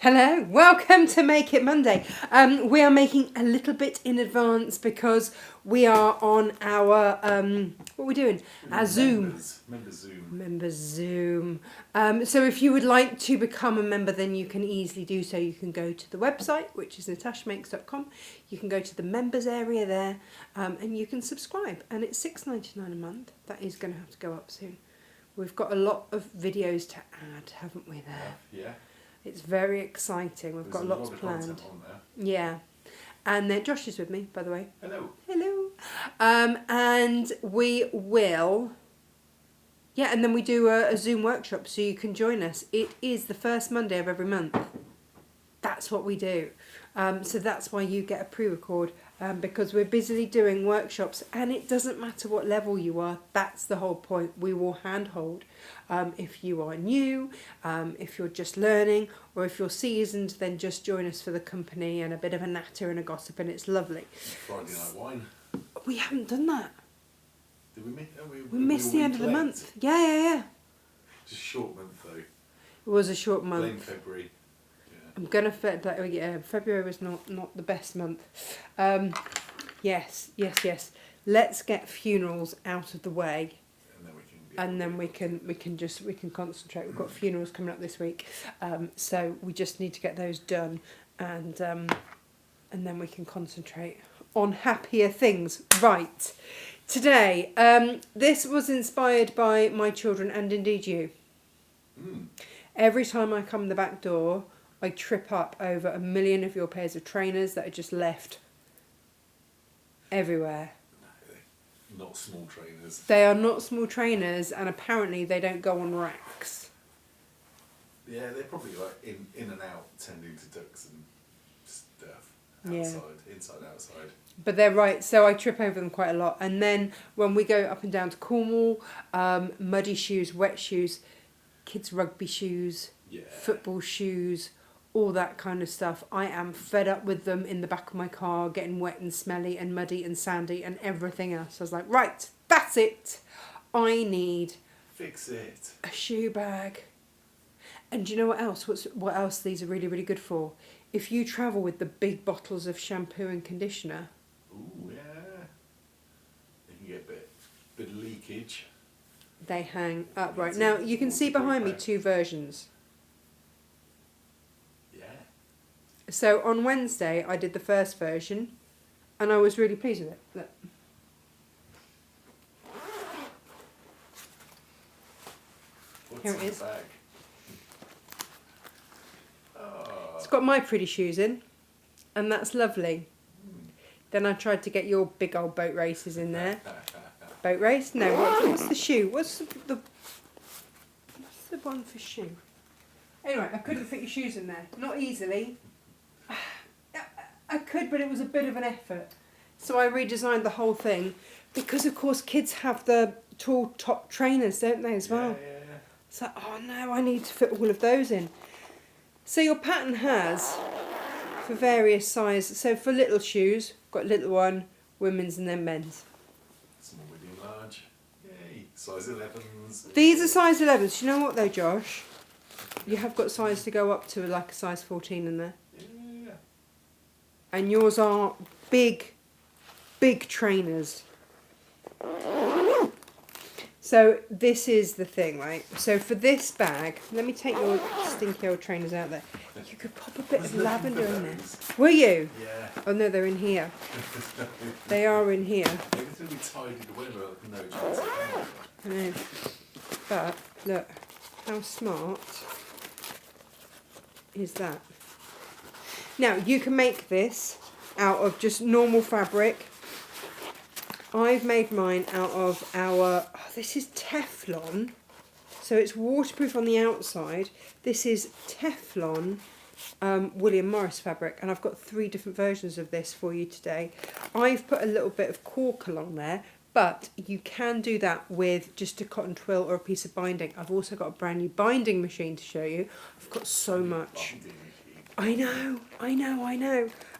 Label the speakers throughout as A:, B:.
A: Hello, welcome to Make It Monday. We are making a little bit in advance because we are on our, what are we doing? Our Zoom. Members Zoom. So if you would like to become a member, then you can easily do so. You can go to the website, which is natashamakes.com. You can go to the members area there, and you can subscribe. And it's $6.99 a month. That is going to have to go up soon. We've got a lot of videos to add, haven't we, there?
B: Yeah.
A: It's very exciting. We've got lots planned. Yeah. And then Josh is with me, by the way.
B: Hello.
A: Hello. And we will... Yeah, and then we do a Zoom workshop, so you can join us. It is the first Monday of every month. That's what we do. So that's why you get a pre-record, because we're busily doing workshops, and it doesn't matter what level you are. That's the whole point. We will handhold. If you are new, if you're just learning, or if you're seasoned, then just join us for the company and a bit of a natter and a gossip, and it's lovely.
B: Friday night wine.
A: We haven't done that.
B: Did we miss?
A: We missed the end of the month. Yeah.
B: Just a short month though.
A: It was a short month.
B: Blame February. Yeah.
A: I'm gonna February was not the best month. Yes. Let's get funerals out of the way. And then we can concentrate. We've got funerals coming up this week, so we just need to get those done, and then we can concentrate on happier things. Right, today, this was inspired by my children and indeed you. Every time I come the back door, I trip up over 1 million of your pairs of trainers that are just left everywhere.
B: Not small trainers.
A: They are not small trainers, and apparently they don't go on racks.
B: Yeah, they're probably like in and out, tending to ducks and stuff. Outside,
A: Yeah.
B: inside, outside.
A: But they're right, so I trip over them quite a lot. And then when we go up and down to Cornwall, muddy shoes, wet shoes, kids' rugby shoes, football shoes, all that kind of stuff. I am fed up with them in the back of my car, getting wet and smelly and muddy and sandy and everything else. I was like, right, that's it. I need...
B: Fix it.
A: A shoe bag. And do you know what else? What else these are really, really good for? If you travel with the big bottles of shampoo and conditioner...
B: Ooh, yeah. You can get a bit of leakage.
A: They hang upright. Now, you can see behind me 2 versions. So on Wednesday I did the first version, and I was really pleased with it. Look. Here it is.
B: The bag? Oh.
A: It's got my pretty shoes in, and that's lovely. Then I tried to get your big old boat races in there. Boat race? No. What's the shoe? What's the one for shoe? Anyway, I couldn't fit your shoes in there. Not easily. I could, but it was a bit of an effort. So I redesigned the whole thing because, of course, kids have the tall top trainers, don't they, as well?
B: Yeah.
A: It's like, oh no, I need to fit all of those in. So your pattern has, for various sizes, so for little shoes, got little one, women's and then men's.
B: Small, medium, large. Yay. Size 11s.
A: These are size 11s. Do you know what though, Josh? You have got size to go up to, like a size 14 in there. And yours are big trainers. So this is the thing, right? So for this bag, let me take your stinky old trainers out there. You could pop a bit of lavender in there. Will you?
B: Yeah.
A: Oh no, they're in here. They are in here.
B: Maybe it's going to be tidied away, but no chance.
A: I know. But look, how smart is that? Now, you can make this out of just normal fabric. I've made mine out of this is Teflon. So it's waterproof on the outside. This is Teflon William Morris fabric. And I've got 3 different versions of this for you today. I've put a little bit of cork along there. But you can do that with just a cotton twill or a piece of binding. I've also got a brand new binding machine to show you. I've got so much. I know.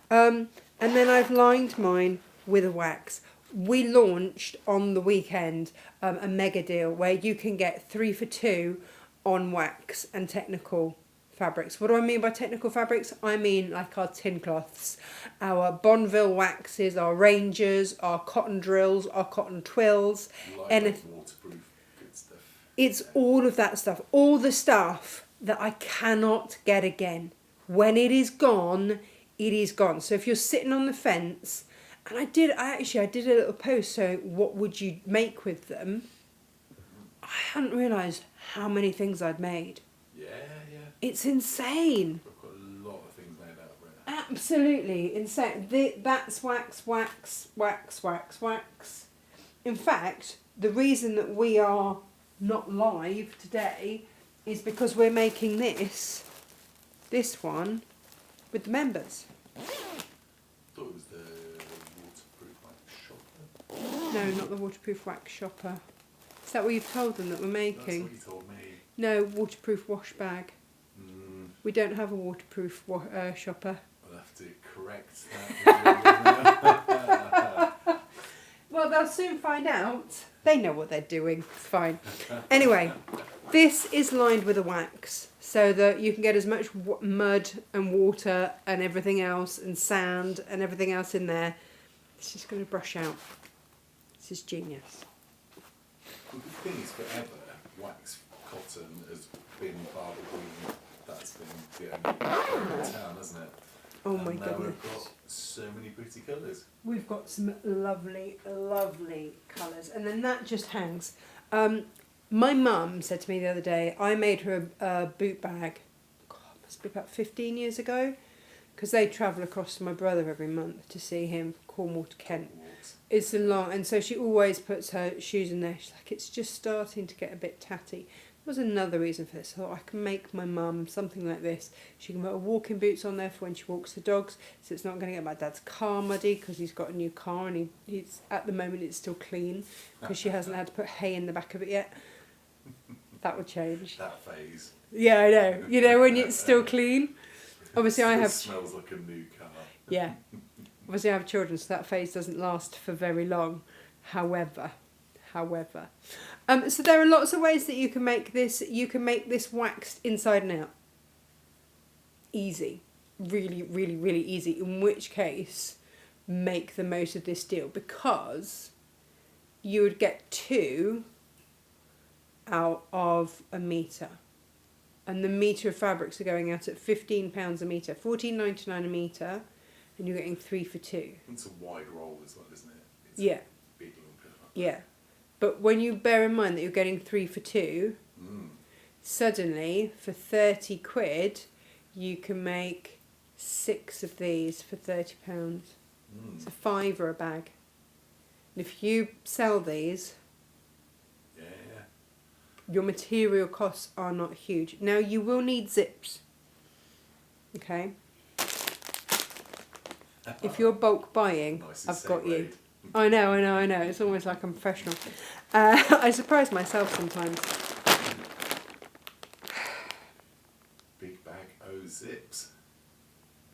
A: And then I've lined mine with a wax. We launched on the weekend a mega deal where you can get 3 for 2 on wax and technical fabrics. What do I mean by technical fabrics? I mean like our tin cloths, our Bonneville waxes, our Rangers, our cotton drills, our cotton twills,
B: Lightweight, waterproof, good stuff.
A: it's all of that stuff, all the stuff that I cannot get again. When it is gone, it is gone. So if you're sitting on the fence, and I did a little post, so what would you make with them? I hadn't realised how many things I'd made.
B: Yeah.
A: It's insane.
B: I've got a lot of things made out of it.
A: Absolutely insane. That's wax, wax, wax, wax, wax. In fact, the reason that we are not live today is because we're making this one, with the members.
B: I thought it was the waterproof wax shopper.
A: No, not the waterproof wax shopper. Is that what you've told them that we're making?
B: That's what you told me.
A: No, waterproof wash bag. We don't have a waterproof shopper.
B: I'll have to correct that.
A: Well, they'll soon find out. They know what they're doing. It's fine. Anyway, this is lined with a wax so that you can get as much mud and water and everything else and sand and everything else in there. It's just going to brush out. This is genius.
B: Well, the thing is, forever, wax cotton has been barber green. That's been the only colour in town, hasn't it?
A: Oh my
B: and now
A: goodness.
B: we've got so many pretty colours.
A: We've got some lovely, lovely colours. And then that just hangs. My mum said to me the other day, I made her a boot bag, God, must be about 15 years ago, because they travel across to my brother every month to see him, Cornwall to Kent. It's a long, and so she always puts her shoes in there. She's like, it's just starting to get a bit tatty. There was another reason for this. I thought I can make my mum something like this. She can put her walking boots on there for when she walks the dogs, so it's not going to get my dad's car muddy because he's got a new car and he's at the moment it's still clean because she hasn't had to put hay in the back of it yet. That would change.
B: That phase.
A: Yeah, I know. You know when it's still clean. Obviously, I have.
B: Smells like a new car.
A: Yeah. Obviously, I have children, so that phase doesn't last for very long. However, so there are lots of ways that you can make this. You can make this waxed inside and out. Easy, really, really, really easy. In which case, make the most of this deal because you would get 2 out of a metre. And the metre of fabrics are going out at £15 a metre, $14.99 a metre, and you're getting 3 for 2.
B: It's a wide roll as well, isn't it? It's
A: Yeah.
B: Big long pillow.
A: Yeah. But when you bear in mind that you're getting 3 for 2, suddenly for 30 quid, you can make 6 of these for £30. It's a £5 a bag. And if you sell these, your material costs are not huge. Now you will need zips. Okay? If you're bulk buying,
B: Nice
A: I've got you.
B: segued.
A: I know. It's almost like I'm professional. I surprise myself sometimes.
B: Big bag, zips.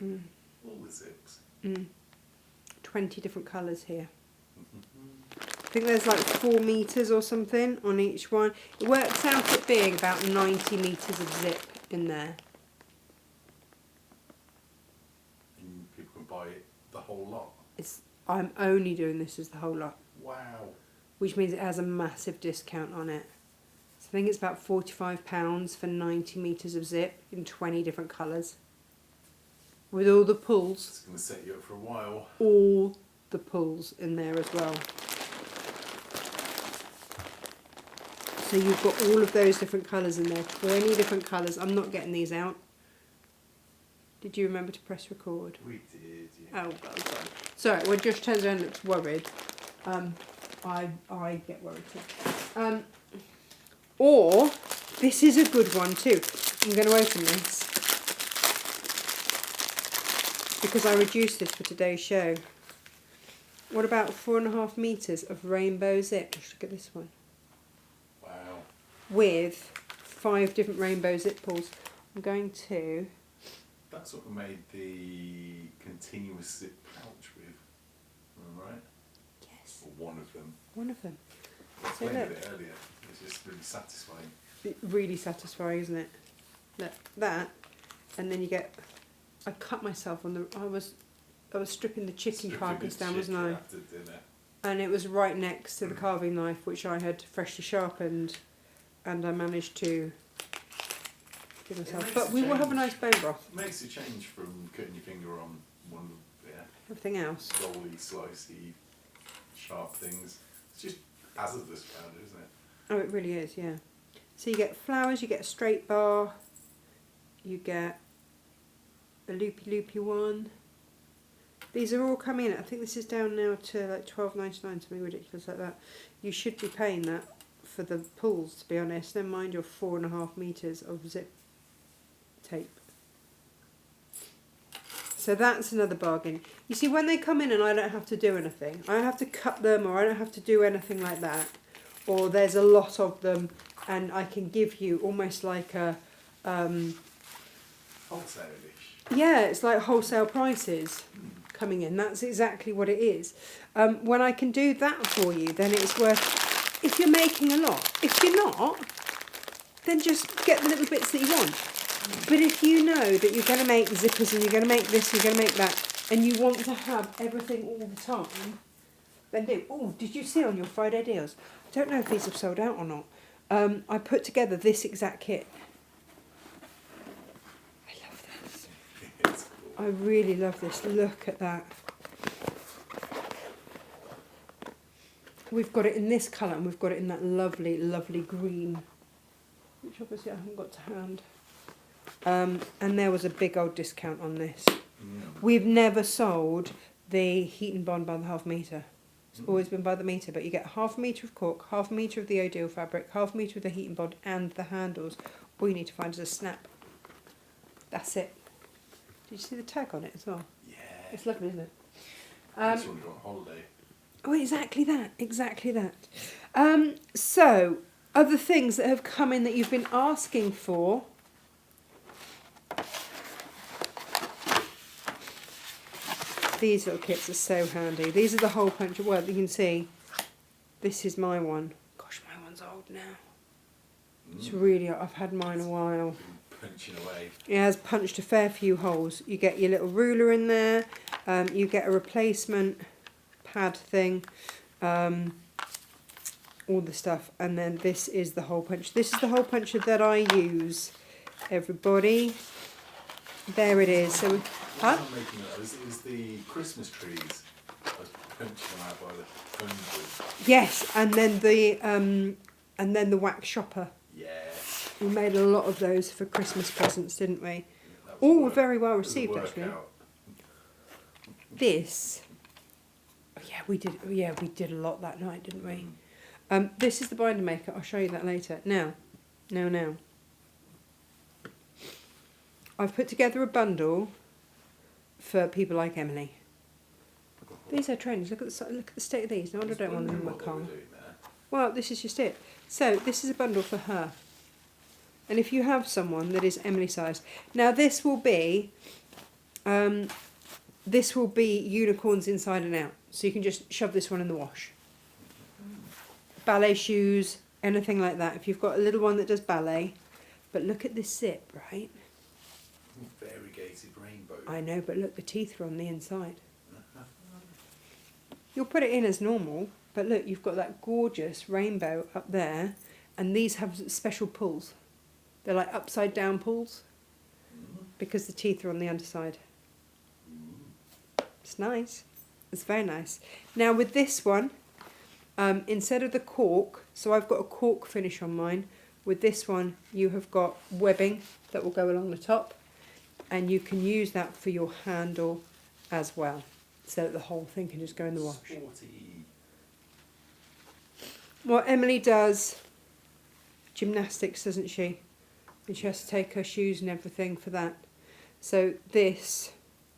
B: All the zips.
A: 20 different colours here. I think there's like 4 metres or something on each one. It works out at being about 90 metres of zip in there.
B: And people can buy the whole lot.
A: I'm only doing this as the whole lot,
B: Wow.
A: which means it has a massive discount on it. So I think it's about £45 for 90 metres of zip in 20 different colours. With all the pulls.
B: It's going to set you up for a while.
A: All the pulls in there as well. So you've got all of those different colours in there, 20 different colours. I'm not getting these out. Did you remember to press record?
B: We did, yeah.
A: Oh, well done. Sorry, when Josh turns around and looks worried, I get worried too. Or, this is a good one too. I'm going to open this because I reduced this for today's show. What about 4.5 metres of rainbow zip? Just look at this one.
B: Wow.
A: With 5 different rainbow zip pulls. I'm going to...
B: That's what we made the continuous zip pouch with. Am I right?
A: Yes.
B: Or one of them.
A: One of them.
B: I
A: So
B: played
A: look.
B: with it earlier. It's just really satisfying.
A: Really satisfying, isn't it? Look, that and then you get. I cut myself on the. I was stripping the chicken carcass down, wasn't I?
B: After dinner.
A: And it was right next to the carving knife, which I had freshly sharpened, and I managed to give myself. But we will have a nice bone broth.
B: It makes a change from cutting your finger on one of
A: Everything else.
B: rolly, slicey, sharp things. It's just hazardous powder, isn't it?
A: Oh, it really is, yeah. So you get flowers, you get a straight bar, you get a loopy one. These are all coming in. I think this is down now to like $12.99, something ridiculous like that. You should be paying that for the pulls, to be honest. Never mind your 4.5 meters of zip tape. So that's another bargain. You see, when they come in and I don't have to do anything, I don't have to cut them or I don't have to do anything like that, or there's a lot of them and I can give you almost like a
B: Wholesale-ish.
A: yeah, it's like wholesale prices coming in. That's exactly what it is. When I can do that for you, then it's worth. If you're making a lot, if you're not, then just get the little bits that you want. But if you know that you're going to make zippers and you're going to make this, you're going to make that, and you want to have everything all the time, then do. Oh, did you see on your Friday deals? I don't know if these have sold out or not. I put together this exact kit. I love this.
B: It's cool.
A: I really love this. Look at that. We've got it in this colour and we've got it in that lovely, lovely green, which obviously I haven't got to hand. And there was a big old discount on this. We've never sold the heat and bond by the half metre. It's always been by the metre, but you get half a metre of cork, half a metre of the O'Deal fabric, half a metre of the heat and bond, and the handles. All you need to find is a snap. That's it. Did you see the tag on it as well?
B: Yeah.
A: It's lovely, isn't it?
B: This one got on holiday.
A: Oh, exactly that. Exactly that. So, other things that have come in that you've been asking for. These little kits are so handy. These are the whole punch of work. You can see, this is my one. Gosh, my one's old now. It's really, I've had mine a while.
B: Punching away.
A: It has punched a fair few holes. You get your little ruler in there. You get a replacement pad thing. All the stuff. And then this is the hole punch. This is the hole puncher that I use, everybody. There it is. So,
B: What I'm making that is the Christmas trees. I was punching them out by the hundred.
A: yes, and then the wax shopper.
B: Yeah.
A: We made a lot of those for Christmas presents, didn't we? All were very well received, actually. This, oh yeah, we did. Yeah, we did a lot that night, didn't we? This is the binder maker. I'll show you that later. Now. I've put together a bundle for people like Emily. These are trainers. Look at the state of these. No, I don't want them in my car. Well, this is just it. So this is a bundle for her. And if you have someone that is Emily sized, now this will be unicorns inside and out. So you can just shove this one in the wash. Ballet shoes, anything like that. If you've got a little one that does ballet, but look at this zip, right?
B: Variegated rainbow.
A: I know, but look, the teeth are on the inside. You'll put it in as normal, but look, you've got that gorgeous rainbow up there, and these have special pulls. They're like upside down pulls, because the teeth are on the underside. It's nice. It's very nice. Now with this one, instead of the cork, so I've got a cork finish on mine. With this one, you have got webbing that will go along the top, and you can use that for your handle as well, so that the whole thing can just go in the wash.
B: Sporty.
A: Well, Emily does gymnastics, doesn't she? And she has to take her shoes and everything for that. So this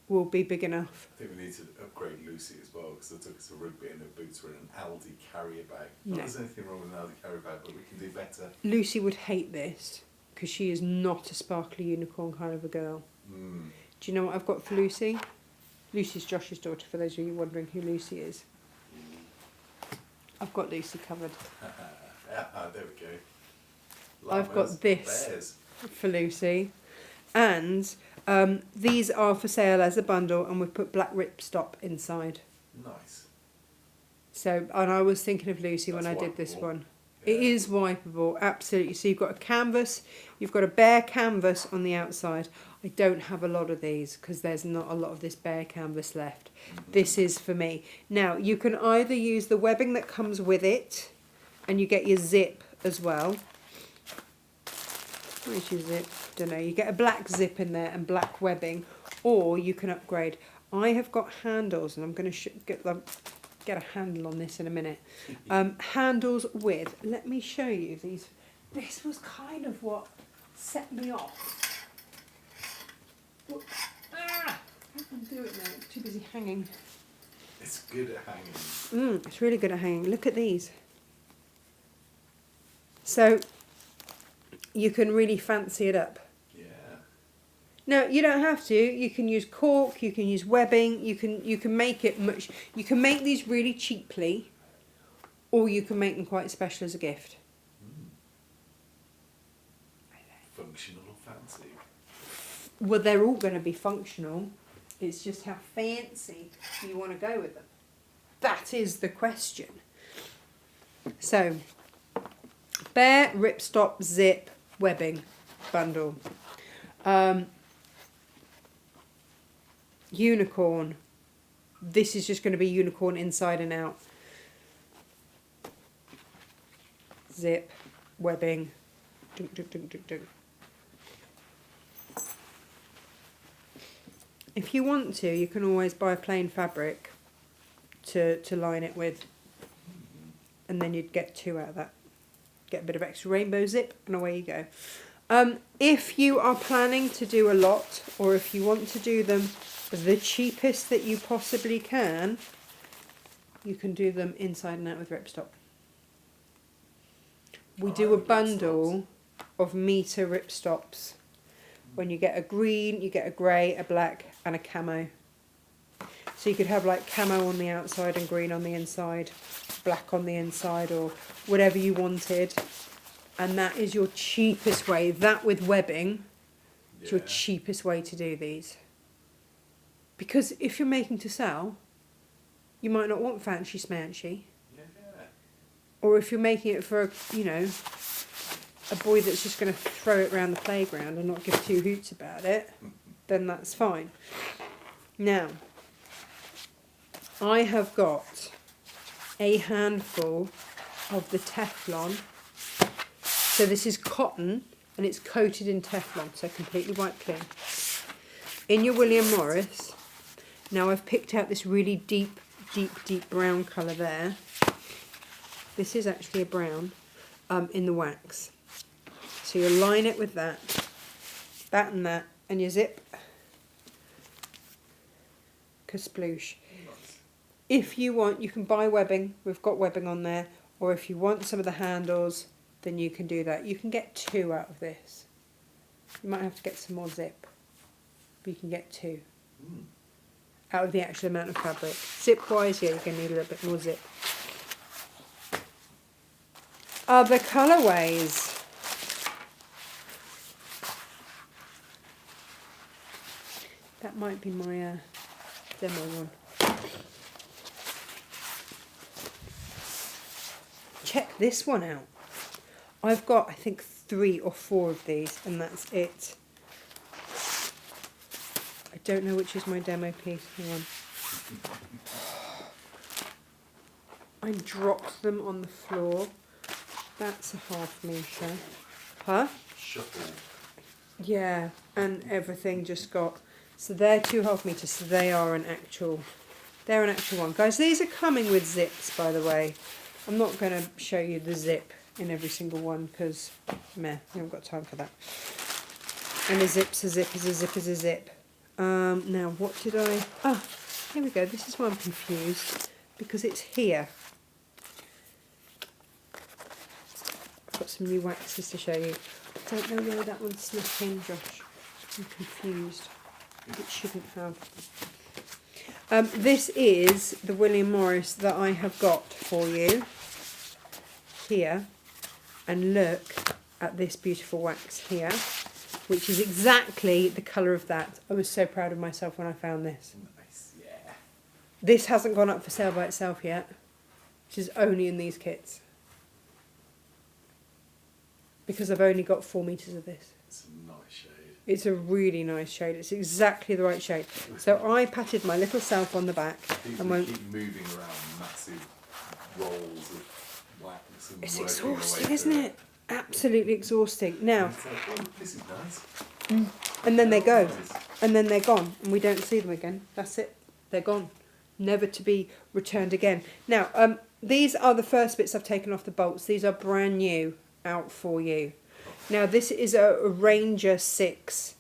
A: will be big enough.
B: I think we need to upgrade Lucy as well, because I took us to rugby and her boots were in an Aldi carrier bag. Not
A: No.
B: there's anything wrong with an Aldi carrier bag, but we can do better.
A: Lucy would hate this, because she is not a sparkly unicorn kind of a girl. Do you know what I've got for Lucy? Lucy's Josh's daughter, for those of you wondering who Lucy is. I've got Lucy covered.
B: There we go.
A: I've got this
B: bears.
A: for Lucy. And These are for sale as a bundle, and we've put black ripstop inside.
B: Nice.
A: So, and I was thinking of Lucy when I
B: That's
A: did this
B: wipeable.
A: one.
B: Yeah.
A: It is wipeable, absolutely. So you've got a canvas, you've got a bare canvas on the outside. I don't have a lot of these because there's not a lot of this bare canvas left. This is for me. Now, you can either use the webbing that comes with it, and you get your zip as well. Where's your zip? Don't know. You get a black zip in there and black webbing, or you can upgrade. I have got handles, and I'm going to get a handle on this in a minute. Handles with, let me show you these. This was kind of what set me off. I can't do it now, it's too busy hanging.
B: It's good at hanging.
A: It's really good at hanging. Look at these. So you can really fancy it up.
B: Yeah.
A: Now, you don't have to. You can use cork, you can use webbing, you can make it much. You can make these really cheaply, or you can make them quite special as a gift.
B: Functional or fancy?
A: Well, they're all going to be functional. It's just how fancy you want to go with them. That is the question. So, bare ripstop zip webbing bundle. Unicorn. This is just going to be unicorn inside and out. Zip, webbing. Dunk, dunk, dunk, dunk, dunk. If you want to, you can always buy plain fabric to line it with, and then you'd get two out of that. Get a bit of extra rainbow zip, and away you go. If you are planning to do a lot, or if you want to do them the cheapest that you possibly can, you can do them inside and out with ripstop. We do a bundle of metre ripstops. When you get a green, you get a grey, a black and a camo. So you could have like camo on the outside and green on the inside, black on the inside, or whatever you wanted. And that is your cheapest way. That with webbing is your cheapest way to do these. Because if you're making to sell, you might not want fancy smanchy.
B: Yeah.
A: Or if you're making it for, a boy that's just going to throw it around the playground and not give two hoots about it, then that's fine. Now, I have got a handful of the Teflon. So this is cotton and it's coated in Teflon, so completely white clean. In your William Morris, now I've picked out this really deep brown colour there. This is actually a brown in the wax. So you'll line it with that and that, and your zip. Kasploosh. If you want, you can buy webbing. We've got webbing on there. Or if you want some of the handles, then you can do that. You can get two out of this. You might have to get some more zip, but you can get two out of the actual amount of fabric. Zip-wise, yeah, you're going to need a little bit more zip. Other colourways. That might be my demo one. Check this one out. I've got, I think, 3 or 4 of these, and that's it. I don't know which is my demo piece. Hang on. I dropped them on the floor. That's a ½ metre. Huh?
B: Shuffle.
A: Yeah, and everything just got... So they're 2½ metres, so they're an actual one. Guys, these are coming with zips, by the way. I'm not going to show you the zip in every single one, because, meh, we haven't got time for that. And a zip's a zip is a zip is a zip. Now, what did I... Ah, here we go. This is why I'm confused, because it's here. I've got some new waxes to show you. I don't know where that one snuck in, Josh. I'm confused. It shouldn't have. This is the William Morris that I have got for you here, and look at this beautiful wax here. which is exactly the colour of that. I was so proud of myself when I found this.
B: Nice, yeah.
A: This hasn't gone up for sale by itself yet, which is only in these kits. Because I've only got 4 metres of this.
B: It's a nice shade.
A: It's a really nice shade. It's exactly the right shade. So I patted my little self on the back
B: People
A: and went,
B: keep moving around massive rolls of wax and
A: it's
B: working
A: exhausting,
B: their way
A: isn't
B: through
A: it? Absolutely exhausting. Now,
B: It's like, oh, this is nice.
A: and then they go.
B: Nice.
A: And then they're gone. And we don't see them again. That's it. They're gone. Never to be returned again. Now, these are the first bits I've taken off the bolts. These are brand new out for you. Now, this is a Ranger 6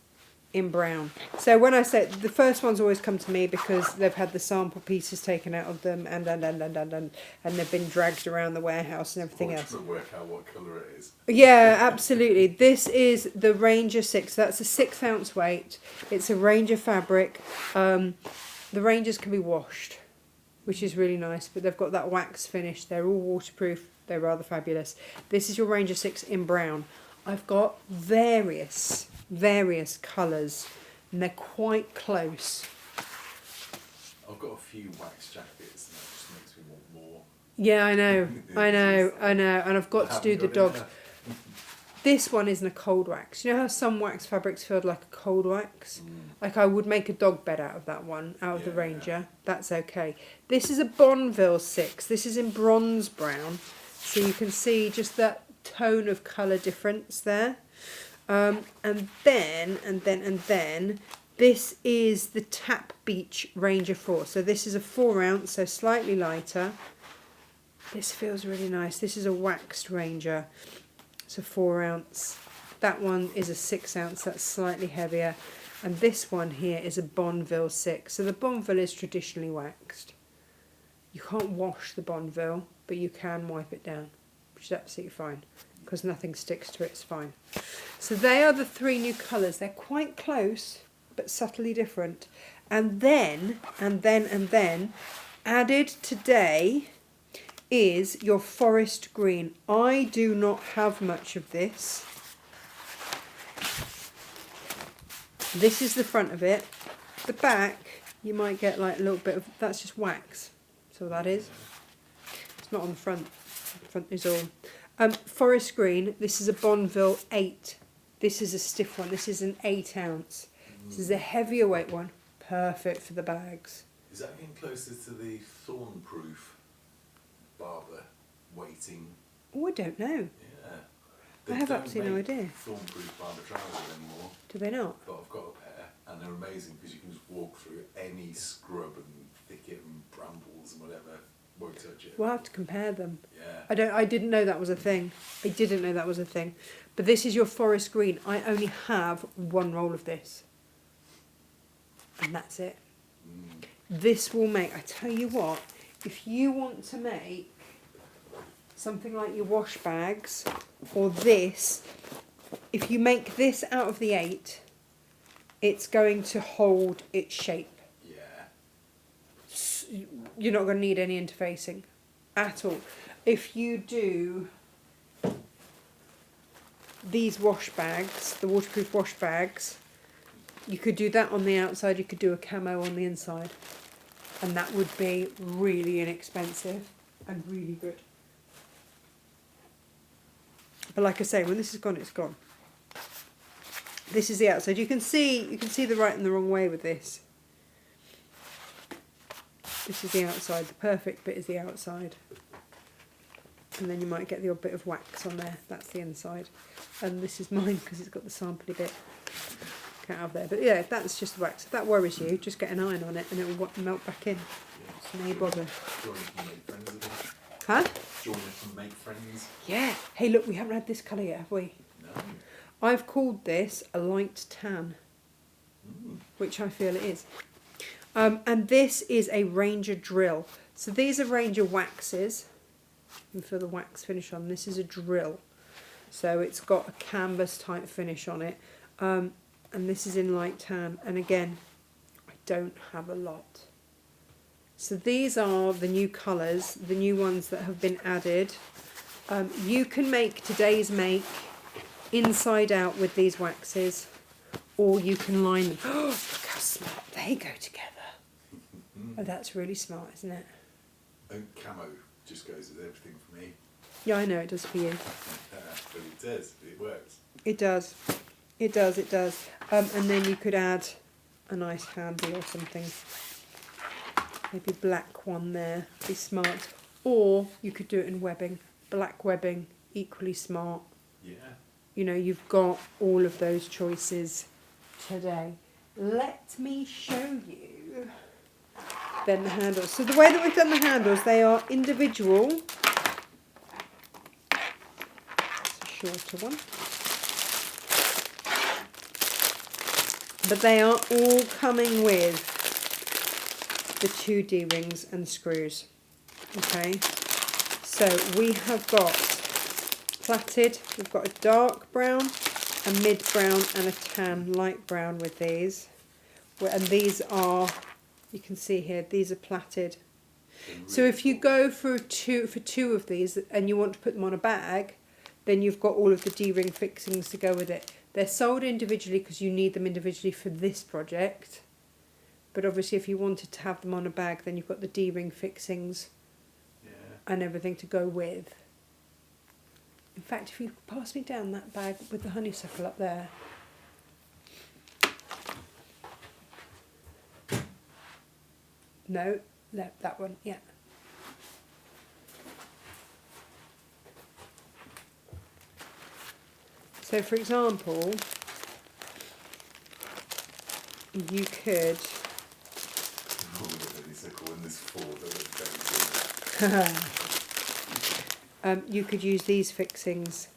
A: in brown. So when I say the first ones always come to me because they've had the sample pieces taken out of them and they've been dragged around the warehouse and everything else.
B: To work out what colour it is.
A: Yeah, absolutely. This is the Ranger 6. That's a 6 ounce weight. It's a Ranger fabric. The Rangers can be washed, which is really nice, but they've got that wax finish. They're all waterproof. They're rather fabulous. This is your Ranger 6 in brown. I've got various colours, and they're quite close.
B: I've got a few wax jackets, and that just makes me want more.
A: Yeah, I know, and I've got to do the dog. This one isn't a cold wax. You know how some wax fabrics feel like a cold wax? Like I would make a dog bed out of that one, out of the Ranger. That's okay. This is a Bonneville 6. This is in bronze brown. So you can see just that tone of colour difference there. And then, this is the Tap Beach Ranger 4. So this is a 4 ounce, so slightly lighter. This feels really nice. This is a waxed Ranger. It's a 4 ounce. That one is a 6 ounce, that's slightly heavier. And this one here is a Bonneville 6. So the Bonneville is traditionally waxed. You can't wash the Bonneville, but you can wipe it down, which is absolutely fine, because nothing sticks to it, it's fine. So they are the 3 new colours. They're quite close, but subtly different. And then, added today is your forest green. I do not have much of this. This is the front of it. The back, you might get like a little bit of, that's just wax. So that is. It's not on the front. The front is all. Forest green, this is a Bonneville 8. This is a stiff one. This is an 8 ounce. This is a heavier weight one. Perfect for the bags.
B: Is that getting closer to the thorn-proof Barber weighting?
A: Oh, I don't know.
B: Yeah.
A: I have absolutely no idea.
B: Thorn-proof Barber trousers anymore.
A: Do they not?
B: But I've got a pair, and they're amazing because you can just walk through any scrub and thicket and brambles and whatever. Won't touch it.
A: We'll have to compare them.
B: Yeah.
A: I didn't know that was a thing. I didn't know that was a thing. But this is your forest green. I only have 1 roll of this. And that's it. This will make, I tell you what, if you want to make something like your wash bags or this, if you make this out of the 8, it's going to hold its shape. You're not going to need any interfacing at all. If you do these wash bags, the waterproof wash bags, you could do that on the outside, you could do a camo on the inside, and that would be really inexpensive and really good. But like I say, when this is gone, it's gone. This is the outside. You can see the right and the wrong way with this. This is the outside. The perfect bit is the outside. And then you might get the odd bit of wax on there. That's the inside. And this is mine because it's got the sampley bit. Can't have there. But yeah, that's just wax. If that worries you, just get an iron on it and it will melt back in. So no bother. Huh?
B: Do you want to make friends?
A: Yeah. Hey, look, we haven't had this colour yet, have we?
B: No.
A: I've called this a light tan, which I feel it is. And this is a Ranger drill. So these are Ranger waxes. You can feel the wax finish on. This is a drill. So it's got a canvas type finish on it. And this is in light tan. And again, I don't have a lot. So these are the new colours, the new ones that have been added. You can make today's make inside out with these waxes. or you can line them. Oh, look how smart they go together. Oh, that's really smart, isn't it?
B: And camo just goes with everything for me.
A: Yeah, I know it does for you.
B: But it does, it works.
A: It does. It does, it does. And then you could add a nice handle or something. Maybe black one there, be smart. Or you could do it in webbing. Black webbing, equally smart.
B: Yeah.
A: You know, you've got all of those choices today. Let me show you then the handles. So the way that we've done the handles, they are individual. It's a shorter one. But they are all coming with the 2 D-rings and screws. Okay, so we have got plaited, we've got a dark brown, a mid brown and a tan light brown with these. And these are, you can see here, these are plaited. So if you go for two of these and you want to put them on a bag, then you've got all of the D-ring fixings to go with it. They're sold individually because you need them individually for this project. But obviously if you wanted to have them on a bag, then you've got the D-ring fixings and everything to go with. In fact, if you pass me down that bag with the honeysuckle up there. No, that one, yeah. So for example, you could you could use these fixings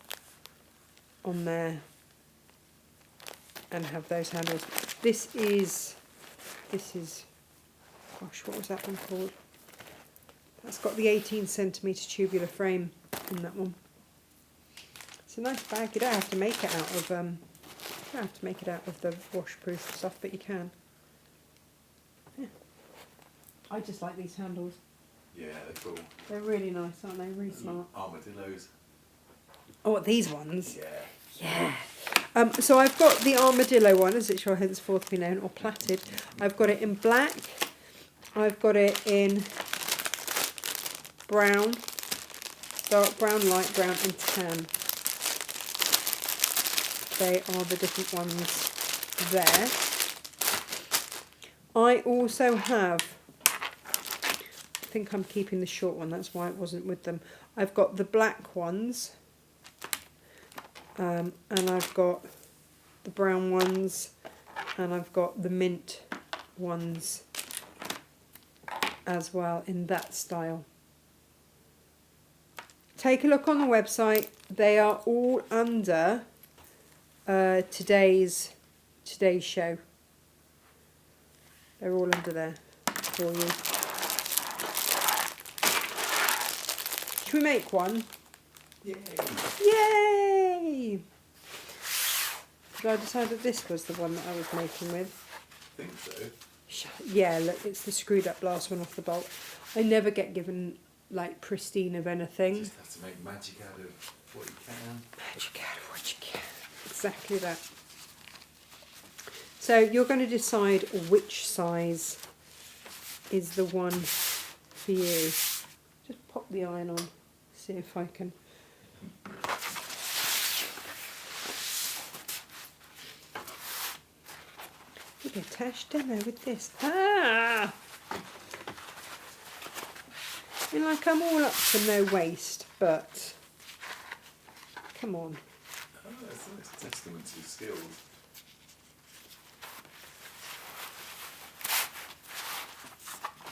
A: on there and have those handles. This is, gosh, what was that one called? That's got the 18cm tubular frame in that one. It's a nice bag. You don't have to make it out of you don't have to make it out of the washproof stuff, but you can. Yeah. I just like these handles.
B: Yeah, they're cool.
A: They're really nice, aren't they? Really smart.
B: Armadillos.
A: Oh, these ones?
B: Yeah.
A: Yeah. So I've got the armadillo one, as it shall henceforth be known, or plaited. I've got it in black. I've got it in brown, dark brown, light brown and tan. They are the different ones there. I also have, I think I'm keeping the short one, that's why it wasn't with them. I've got the black ones, and I've got the brown ones, and I've got the mint ones as well in that style. Take a look on the website. They are all under today's show. They're all under there for you. Should we make one?
B: Yay!
A: Yay! Did I decide that this was the one that I was making with?
B: I think so.
A: Yeah, look, it's the screwed up last one off the bolt. I never get given like pristine of anything.
B: You just have to make magic out of what you can.
A: Magic out of what you can. Exactly that. So you're going to decide which size is the one for you. Just pop the iron on, see if I can. Look at Tash demo with this. Ah! I mean, like I'm all up for no waste, but come on.
B: Oh, that's a nice testament to your skills.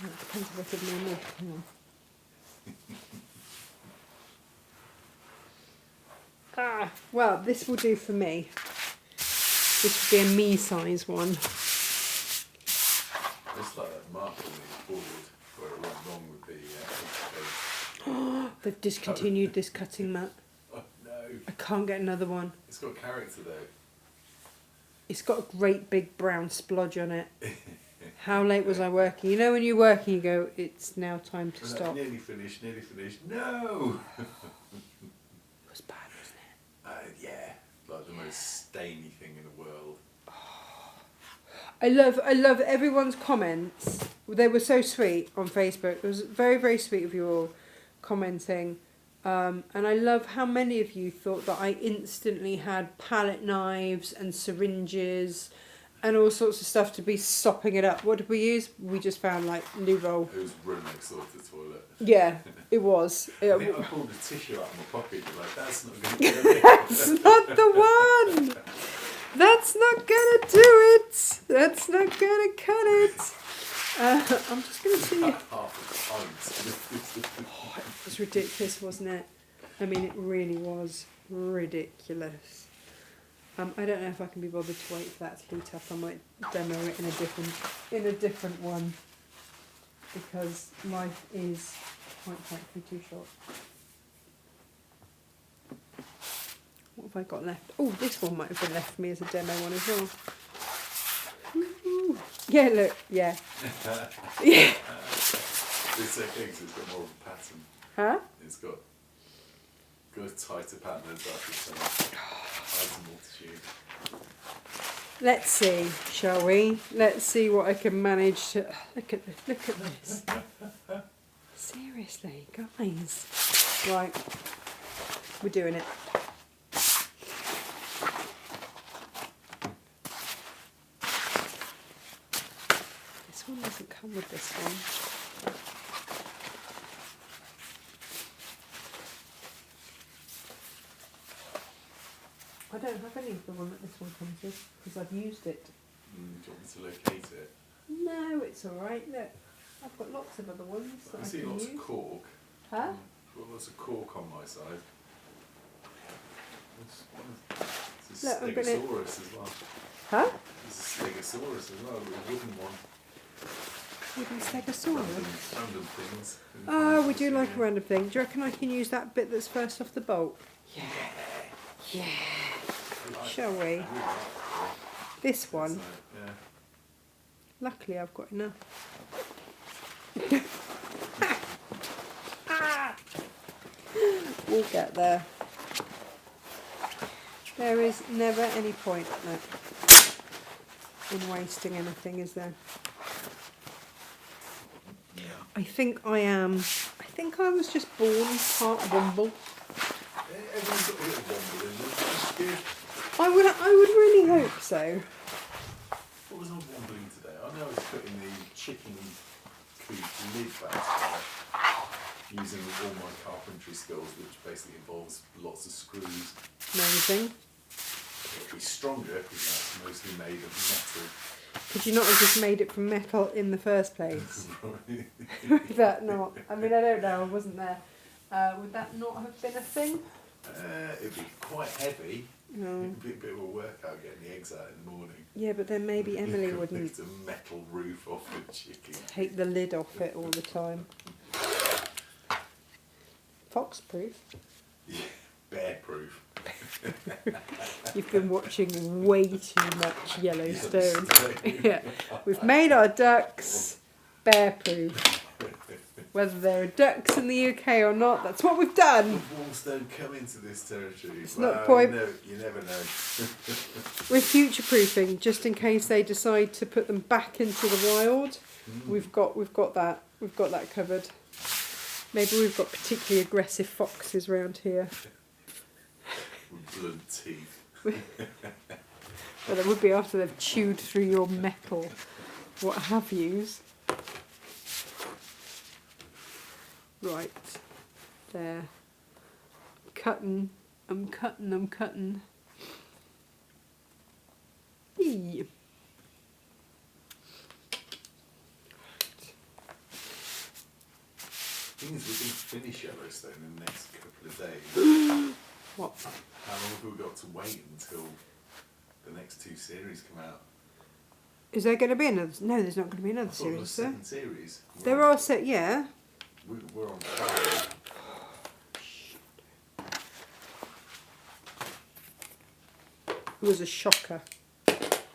A: Well, it depends if I give me a milk. Ah, well, this will do for me. This would be a me size one.
B: It's like that mark on the board where it went wrong with the
A: They've discontinued this cutting mat.
B: Oh no.
A: I can't get another one.
B: It's got character though.
A: It's got a great big brown splodge on it. How late was I working? You know when you're working you go, it's now time to stop.
B: Nearly finished, no!
A: It was bad, wasn't it?
B: Yeah, like the most stainy thing in the world.
A: Oh, I love everyone's comments. They were so sweet on Facebook. It was very, very sweet of you all commenting. And I love how many of you thought that I instantly had palette knives and syringes and all sorts of stuff to be sopping it up. What did we use? We just found like loo roll.
B: It was running next door to the toilet.
A: Yeah, it was.
B: I think I pulled a tissue out of my pocket. You're like, that's not going to do it.
A: That's not the one. That's not gonna do it. That's not gonna cut it. I'm just gonna see.
B: Half a pint.
A: Oh, it was ridiculous, wasn't it? I mean, it really was ridiculous. I don't know if I can be bothered to wait for that to heat up. I might demo it in a different one because life is quite frankly too short. What have I got left? Oh, this one might have been left for me as a demo one as well. Ooh. Yeah, look, yeah. Yeah.
B: It's okay because it's got more of a pattern.
A: Huh?
B: It's got a tighter pattern than darker tone. Hides the multitude.
A: Let's see, shall we? Let's see what I can manage to... Look at this. Seriously, guys. Right. We're doing it. This one doesn't come with this one. I don't have any of the one that this one comes with because I've used it.
B: Do you want me to locate it?
A: No, it's alright. Look, I've got lots of other ones that
B: I
A: I
B: see
A: can
B: lots
A: use.
B: of cork.
A: Huh?
B: I've got lots of cork on my side. There's a
A: Look, I'm gonna-
B: Stegosaurus as well.
A: Huh?
B: There's a Stegosaurus as well, a wooden one.
A: Wooden Stegosaurus.
B: Random things.
A: Oh, we do like a random thing. Do you reckon I can use that bit that's first off the bolt? Yeah. Yeah. Shall we? This one.
B: Yeah.
A: Luckily, I've got enough. We'll get there. There is never any point in wasting anything, is there? I think I was just born part Womble.
B: Everyone's got a little womble in them. It's good.
A: I would really hope so.
B: What was I wombling today? I know I was putting the chicken coop lid back together using all my carpentry skills, which basically involves lots of screws.
A: Amazing.
B: It'll be stronger because that's mostly made of metal.
A: Could you not have just made it from metal in the first place? Would that not? I mean, I don't know. I wasn't there. Would that not have been a thing?
B: It'd be quite heavy.
A: No.
B: It'd be a bit of a workout getting the eggs out in the morning.
A: Yeah, but then maybe Emily
B: You could
A: wouldn't
B: lift a metal roof off the chicken.
A: take the lid off it all the time. Fox-proof.
B: Yeah, bear proof.
A: You've been watching way too much Yellowstone.
B: Yellowstone.
A: Yeah, we've made our ducks bear-proof. Whether there are ducks in the UK or not, that's what we've done.
B: Wolves don't come into this territory.
A: It's not point.
B: No, you never know.
A: We're future-proofing just in case they decide to put them back into the wild. We've got that covered. Maybe we've got particularly aggressive foxes around here.
B: With blunt teeth.
A: Well, it would be after they've chewed through your metal, what have yous. Right, there. I'm cutting. Eee.
B: Thing is, we're going to finish Yellowstone in the next couple of days.
A: What?
B: How long have we got to wait until the next two series come out?
A: Is there going to be another? No, there's not going to be
B: I
A: another
B: thought there
A: series,
B: was
A: sir.
B: 7 series.
A: There are set, yeah.
B: We're on track.
A: It was a shocker,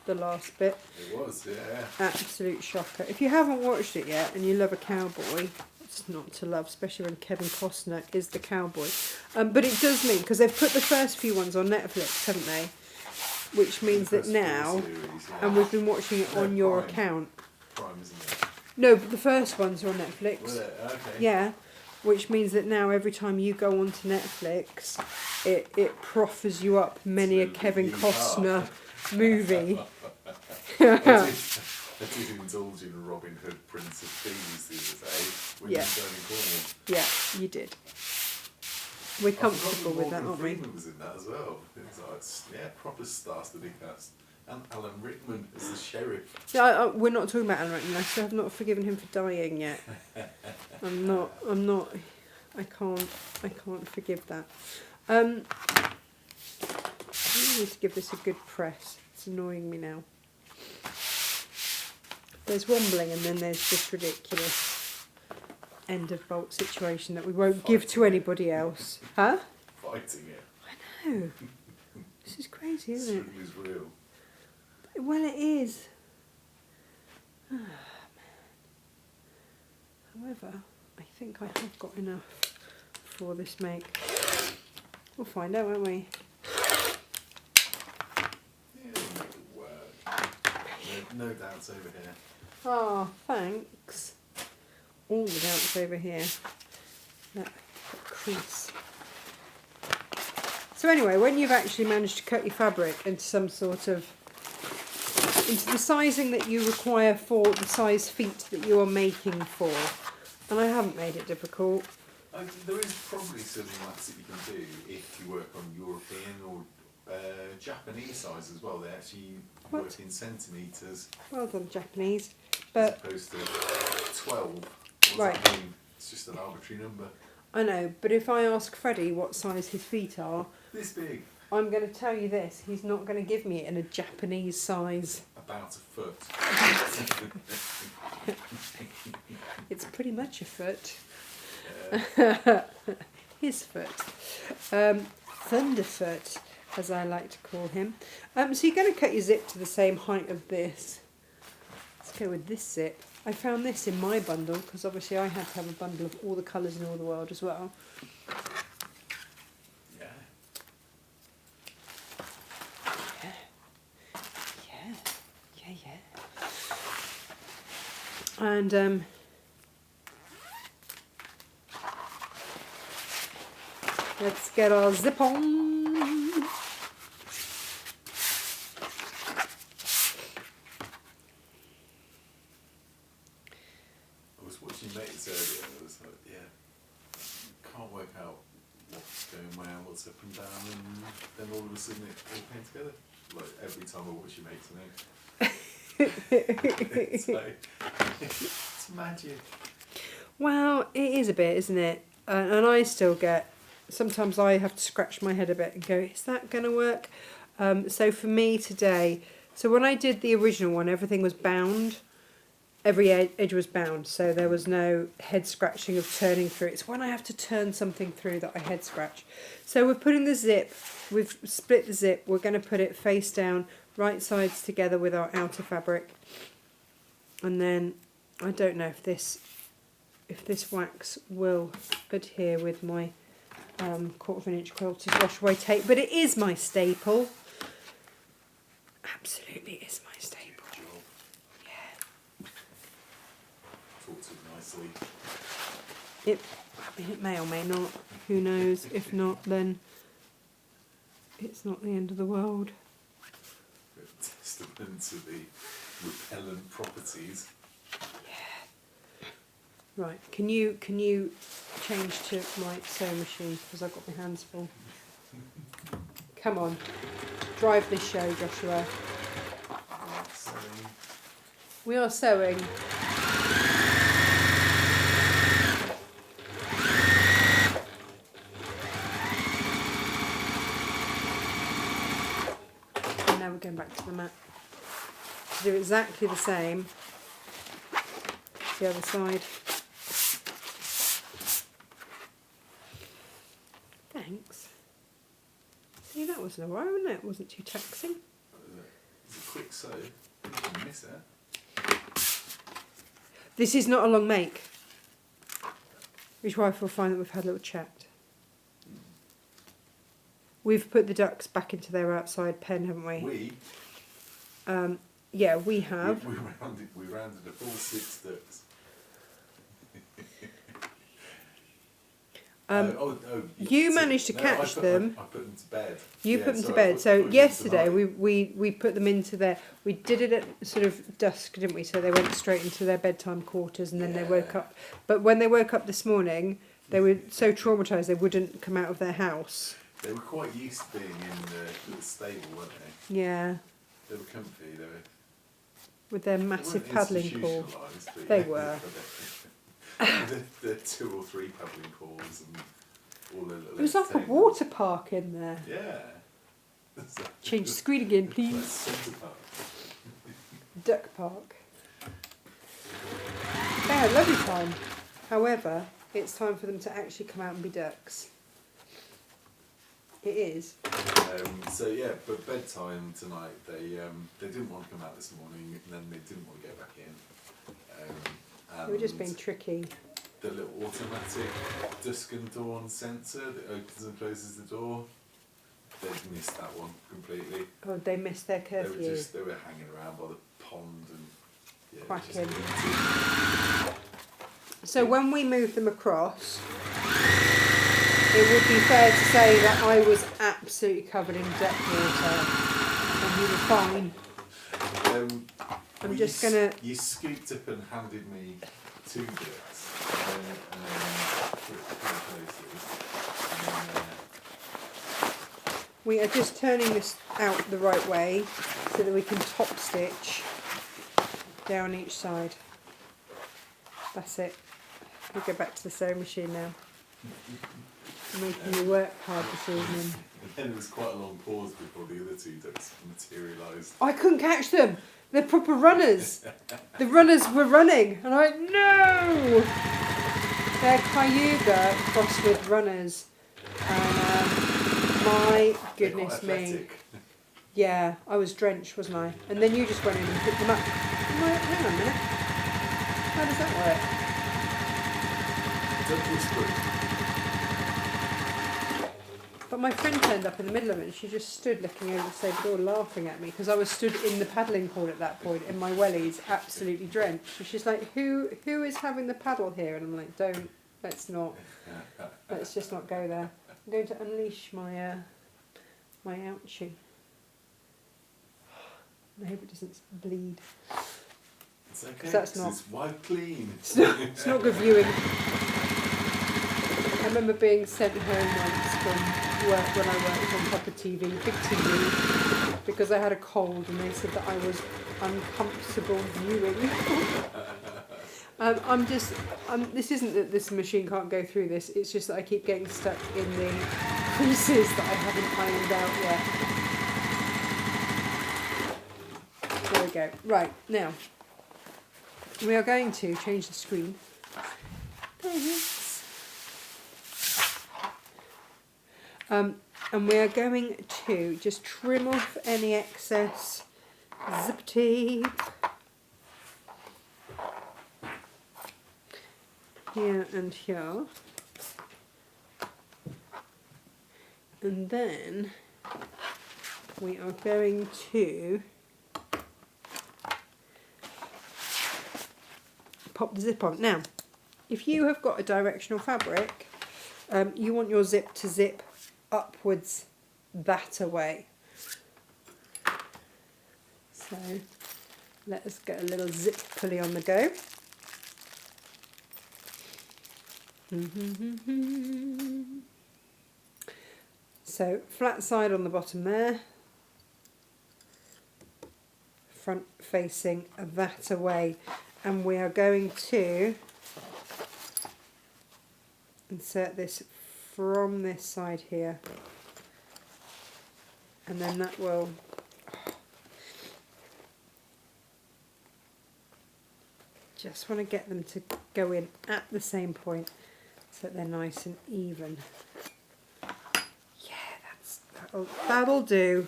A: the last bit.
B: It was, yeah.
A: Absolute shocker. If you haven't watched it yet and you love a cowboy, it's not to love, especially when Kevin Costner is the cowboy. But it does mean, because they've put the first few ones on Netflix, haven't they? which means that
B: The first
A: now,
B: four series, yeah.
A: and we've been watching it
B: No,
A: on your
B: Prime.
A: account.
B: Prime, isn't it?
A: No, but the first ones are on Netflix.
B: Was it? Okay.
A: Yeah, which means that now every time you go onto Netflix, it proffers you up many a
B: So
A: Kevin
B: you
A: Costner movie.
B: I did indulge in Robin Hood, Prince of Thieves the other day when
A: Yeah.
B: you were down in Cornwall.
A: Yeah, you did. We're comfortable with that, aren't we?
B: Freeman was in that as well. It was like, yeah, proper star-studded cast. And Alan Rickman as the sheriff.
A: Yeah, we're not talking about Alan Rickman. I still have not forgiven him for dying yet. I'm not. I can't forgive that. I need to give this a good press. It's annoying me now. There's wombling and then there's this ridiculous end of bolt situation that we won't give to anybody else. Huh?
B: Fighting it.
A: I know. This is crazy, isn't it?
B: Struggling is real.
A: Well, it is. Oh, man. However, I think I have got enough for this make. We'll find out, won't we?
B: Yeah, it'll make it work. No doubts over here.
A: Oh, thanks. All the doubts over here. That crease. So anyway, when you've actually managed to cut your fabric into some sort of, into the sizing that you require for the size feet that you are making for, and I haven't made it difficult.
B: There is probably some mats that you can do if you work on European or Japanese size as well. They actually work in centimetres
A: Well done, Japanese.
B: as
A: But
B: opposed to 12. What does
A: Right.
B: that mean? It's just an arbitrary number.
A: I know, but if I ask Freddie what size his feet are,
B: This big.
A: I'm going to tell you this, he's not going to give me it in a Japanese size.
B: About a foot.
A: It's pretty much a foot.
B: Yeah.
A: His foot. Thunderfoot, as I like to call him. So you're going to cut your zip to the same height of this. Let's go with this zip. I found this in my bundle, because obviously I had to have a bundle of all the colours in all the world as well.
B: Yeah.
A: Yeah. And let's get our zip on.
B: I was watching mates earlier and I was like, yeah, can't work out what's going where, what's up and down, and then all of a sudden it all came together. Like every time I watch your mates it's like, it's magic.
A: Well, it is a bit, isn't it? And I still get, sometimes I have to scratch my head a bit and go, is that going to work? So for me today, so when I did the original one, everything was bound. Every edge was bound, so there was no head scratching of turning through. It's when I have to turn something through that I head scratch. So we're putting the zip, we've split the zip, we're going to put it face down, right sides together with our outer fabric. And then, I don't know if this wax will adhere with my 1/4 inch quilted wash away tape, but it is my staple. Absolutely is my staple.
B: Good job.
A: Yeah.
B: Talked it nicely.
A: I mean, it may or may not. Who knows? If not, then it's not the end of the world.
B: Testament to the repellent properties.
A: Right. Can you change to my sewing machine because I've got my hands full. Come on, drive this show, Joshua. We are sewing. And now we're going back to the mat. To do exactly the same. The other side. Thanks. See, that was alright, wasn't it? It wasn't too taxing.
B: It's a quick sew. You can miss it.
A: This is not a long make. Which wife will find that we've had a little chat. We've put the ducks back into their outside pen, haven't we? Yeah, we have.
B: We rounded a full 6 ducks.
A: You managed to catch them.
B: I put them to bed.
A: You put them to bed. So yesterday we put them into their. We did it at sort of dusk, didn't we? So they went straight into their bedtime quarters, and then they woke up. But when they woke up this morning, they were so traumatised they wouldn't come out of their house.
B: They were quite used to being in the stable, weren't they?
A: Yeah.
B: They were comfy. They were.
A: With their massive paddling pool. They were.
B: The 2 or 3 paddling pools and all the little.
A: It was like a water park in there.
B: Yeah.
A: Change the screen again, please.
B: Centre Park.
A: Duck park. They had a lovely time. However, it's time for them to actually come out and be ducks. It is.
B: So yeah, but bedtime tonight. They didn't want to come out this morning, and then they didn't want to go back in.
A: They were just being tricky.
B: The little automatic dusk and dawn sensor that opens and closes the door. They missed that one completely.
A: Oh, they missed their curfew.
B: They were hanging around by the pond and
A: quacking. So when we moved them across, it would be fair to say that I was absolutely covered in duck water, and you were fine. I'm just gonna.
B: You scooped up and handed me 2 ducks, and then put it in places.
A: We are just turning this out the right way so that we can top stitch down each side. That's it. We'll go back to the sewing machine now. I'm making you work hard this evening.
B: And then there was quite a long pause before the other 2 ducks materialised.
A: I couldn't catch them. They're proper runners. The runners were running, and I went, no! They're Cayuga crossed with runners. And my goodness me. Yeah, I was drenched, wasn't I? And then you just went in and picked them up. I'm like, hang on a minute. How does that work?
B: Duck whisperer.
A: But my friend turned up in the middle of it, and she just stood looking over the stable door laughing at me because I was stood in the paddling pool at that point in my wellies, absolutely drenched. And she's like, who is having the paddle here? And I'm like, let's just not go there. I'm going to unleash my my ouchie. I hope it doesn't bleed.
B: It's okay,
A: that's not,
B: it's wiped clean.
A: It's not good viewing. I remember being sent home once from work when I worked on proper TV, big TV, because I had a cold and they said that I was uncomfortable viewing. This isn't that this machine can't go through this, it's just that I keep getting stuck in the creases that I haven't ironed out yet. There we go. Right, now, we are going to change the screen. And we are going to just trim off any excess zip tape here and here, and then we are going to pop the zip on. Now, if you have got a directional fabric, you want your zip to zip upwards that away. So let us get a little zip pulley on the go. So flat side on the bottom there, front facing that away, and we are going to insert this from this side here, and then that will just want to get them to go in at the same point so that they're nice and even. Yeah, that'll do.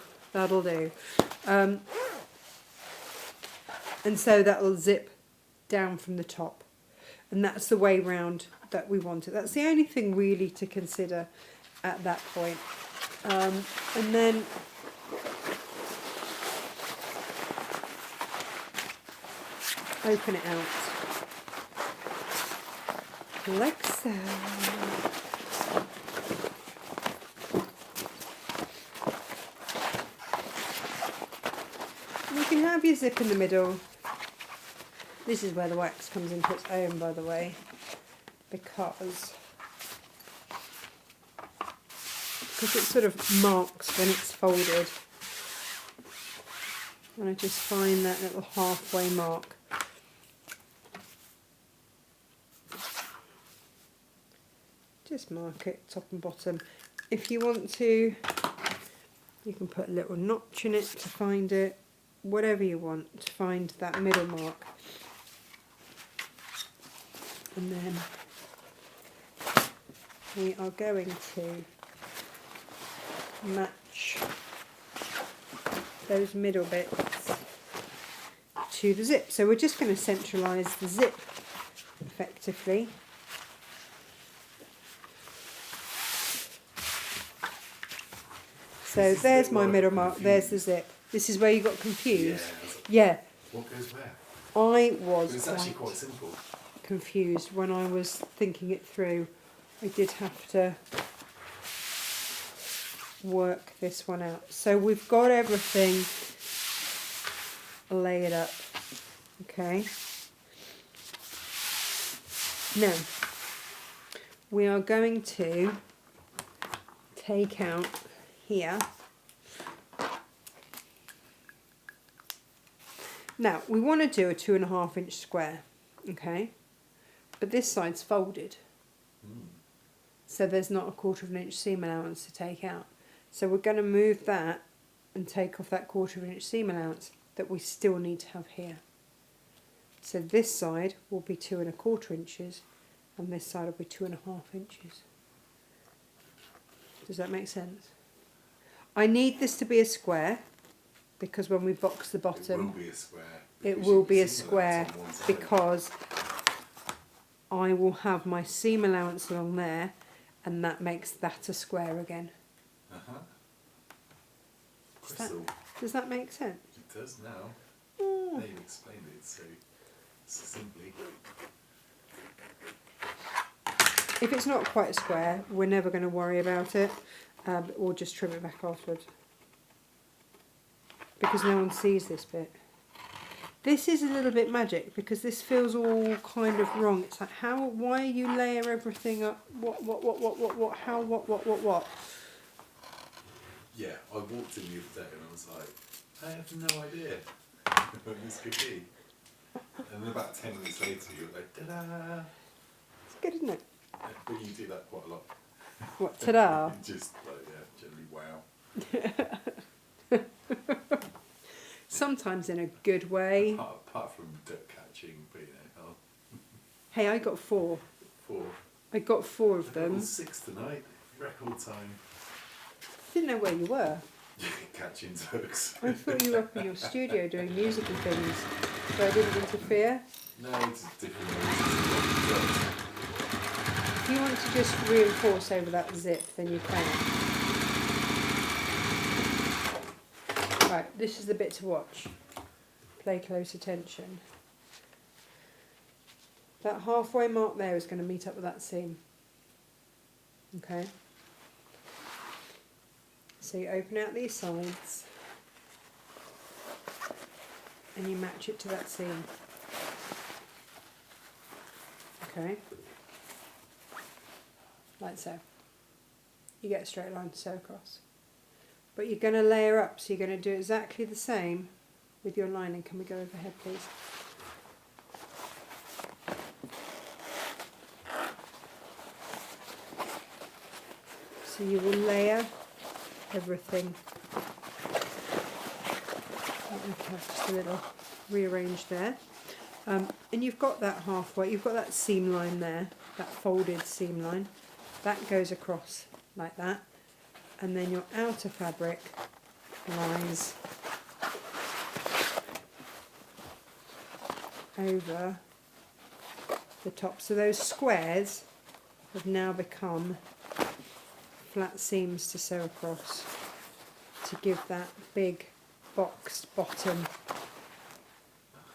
A: And so that'll zip down from the top, and that's the way round that we want it. That's the only thing really to consider at that point. And then open it out like so. You can have your zip in the middle. This is where the wax comes into its own, by the way, because it sort of marks when it's folded. And I just find that little halfway mark. Just mark it top and bottom. If you want to, you can put a little notch in it to find it, whatever you want to find that middle mark. And then we are going to match those middle bits to the zip. So we're just going to centralise the zip effectively. So there's my middle mark, there's the zip. This is where you got confused. Yeah.
B: What goes where?
A: I was
B: It's actually quite simple.
A: confused when I was thinking it through. I did have to work this one out. So we've got everything laid up. Okay. Now, we are going to take out here. Now, we want to do a 2.5 inch square, okay? But this side's folded. So there's not a 1/4 inch seam allowance to take out. So we're going to move that and take off that 1/4 inch seam allowance that we still need to have here. So this side will be 2.25 inches and this side will be 2.5 inches. Does that make sense? I need this to be a square because when we box the bottom,
B: it will be a square.
A: It will be a square because I will have my seam allowance along there and that makes that a square again. Does that make sense?
B: It does now.
A: Oh.
B: Now you've explained it so simply.
A: If it's not quite a square, we're never going to worry about it. We'll just trim it back afterwards. Because no one sees this bit. This is a little bit magic because this feels all kind of wrong. It's like, why you layer everything up? What, how, what?
B: Yeah, I walked in the other day and I was like, I have no idea what this could be. And then about 10 minutes later, you're like, ta-da!
A: It's good, isn't it?
B: But you do that quite a lot.
A: What, ta-da?
B: Just like, yeah, generally, wow.
A: Sometimes in a good way.
B: Apart from duck catching, but you know,
A: Hey, I got 4.
B: 4.
A: I got 4 of them.
B: 6 tonight, record time.
A: Didn't know where you were.
B: Catching ducks.
A: I thought you were up in your studio doing musical things, so I didn't interfere.
B: No, it's a different noise.
A: If you want to just reinforce over that zip, then you can. Right, this is the bit to watch. Pay close attention. That halfway mark there is going to meet up with that seam. Okay. So you open out these sides and you match it to that seam. Okay. Like so. You get a straight line to sew across. But you're going to layer up, so you're going to do exactly the same with your lining. Can we go overhead, please? So you will layer everything. Okay, just a little rearranged there. And you've got that halfway, you've got that seam line there, that folded seam line. That goes across like that. And then your outer fabric lies over the top. So those squares have now become flat seams to sew across to give that big boxed bottom,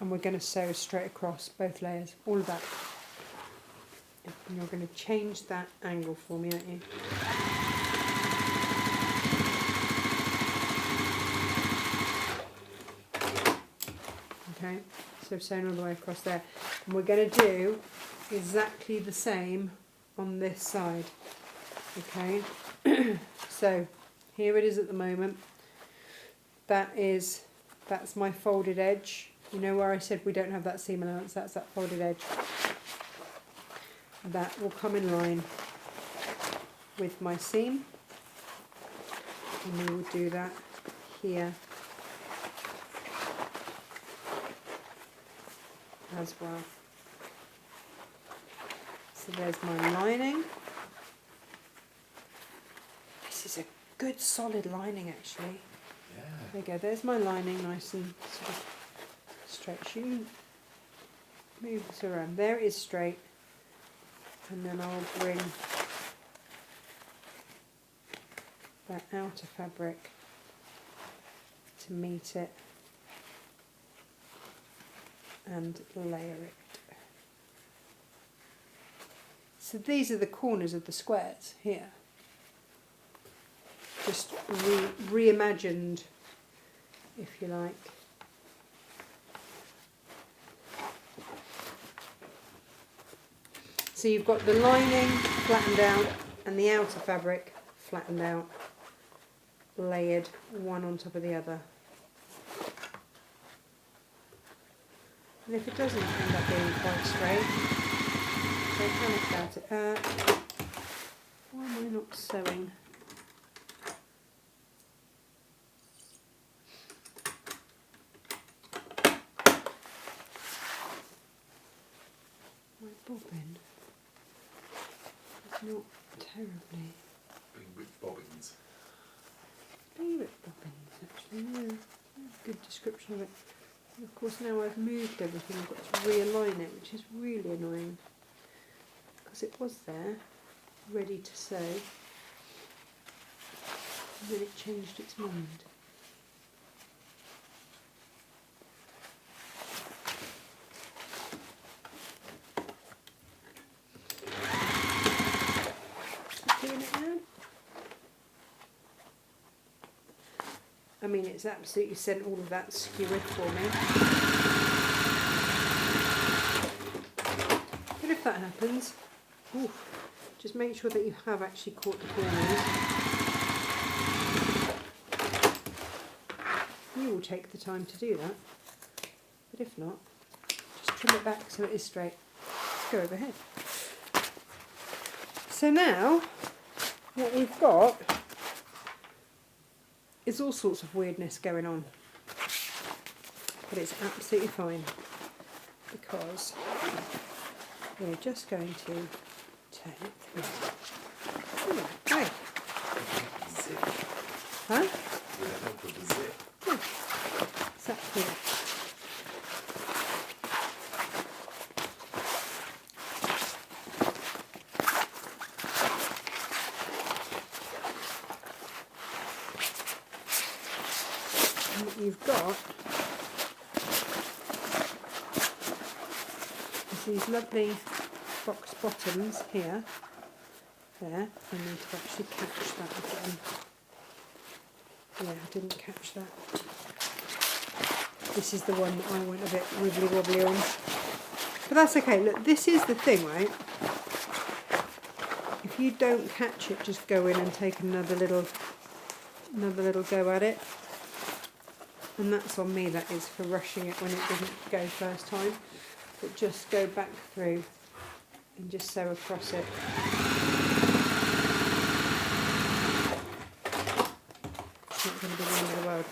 A: and we're going to sew straight across both layers, all of that. And you're going to change that angle for me, aren't you? Okay, so sewn all the way across there. And we're going to do exactly the same on this side. Okay, so here it is at the moment. That's my folded edge. You know where I said we don't have that seam allowance, that's that folded edge. That will come in line with my seam, and we will do that here as well. So there's my lining. This is a good solid lining actually.
B: Yeah.
A: There you go, there's my lining, nice and sort of straight. She can move this around. There it is straight. And then I'll bring that outer fabric to meet it and layer it. So these are the corners of the squares here. Just reimagined, if you like. So you've got the lining flattened out and the outer fabric flattened out, layered one on top of the other. And if it doesn't end up being quite straight, don't panic about it. Why am I not sewing? My bobbin. Not terribly.
B: Being with bobbins.
A: Favourite bobbins, actually, yeah. Good description of it. And of course, now I've moved everything, I've got to realign it, which is really annoying. Because it was there, ready to sew, and then it changed its mind. Doing it now. I mean, it's absolutely sent all of that skewered for me. But if that happens, just make sure that you have actually caught the corners. You will take the time to do that, but if not, just trim it back so it is straight. Let's go overhead. So now, what we've got is all sorts of weirdness going on, but it's absolutely fine because we're just going to turn it through. Right.
B: Zip.
A: Huh?
B: With the help of the zip.
A: Yeah. Exactly. And what you've got is these lovely box bottoms here. There, I need to actually catch that again. Yeah, I didn't catch that. This is the one that I went a bit wibbly wobbly on. But that's okay. Look, this is the thing, right? If you don't catch it, just go in and take another little go at it. And that's on me, that is, for rushing it when it didn't go first time. But just go back through and just sew across it. It's not going to be the end of the world.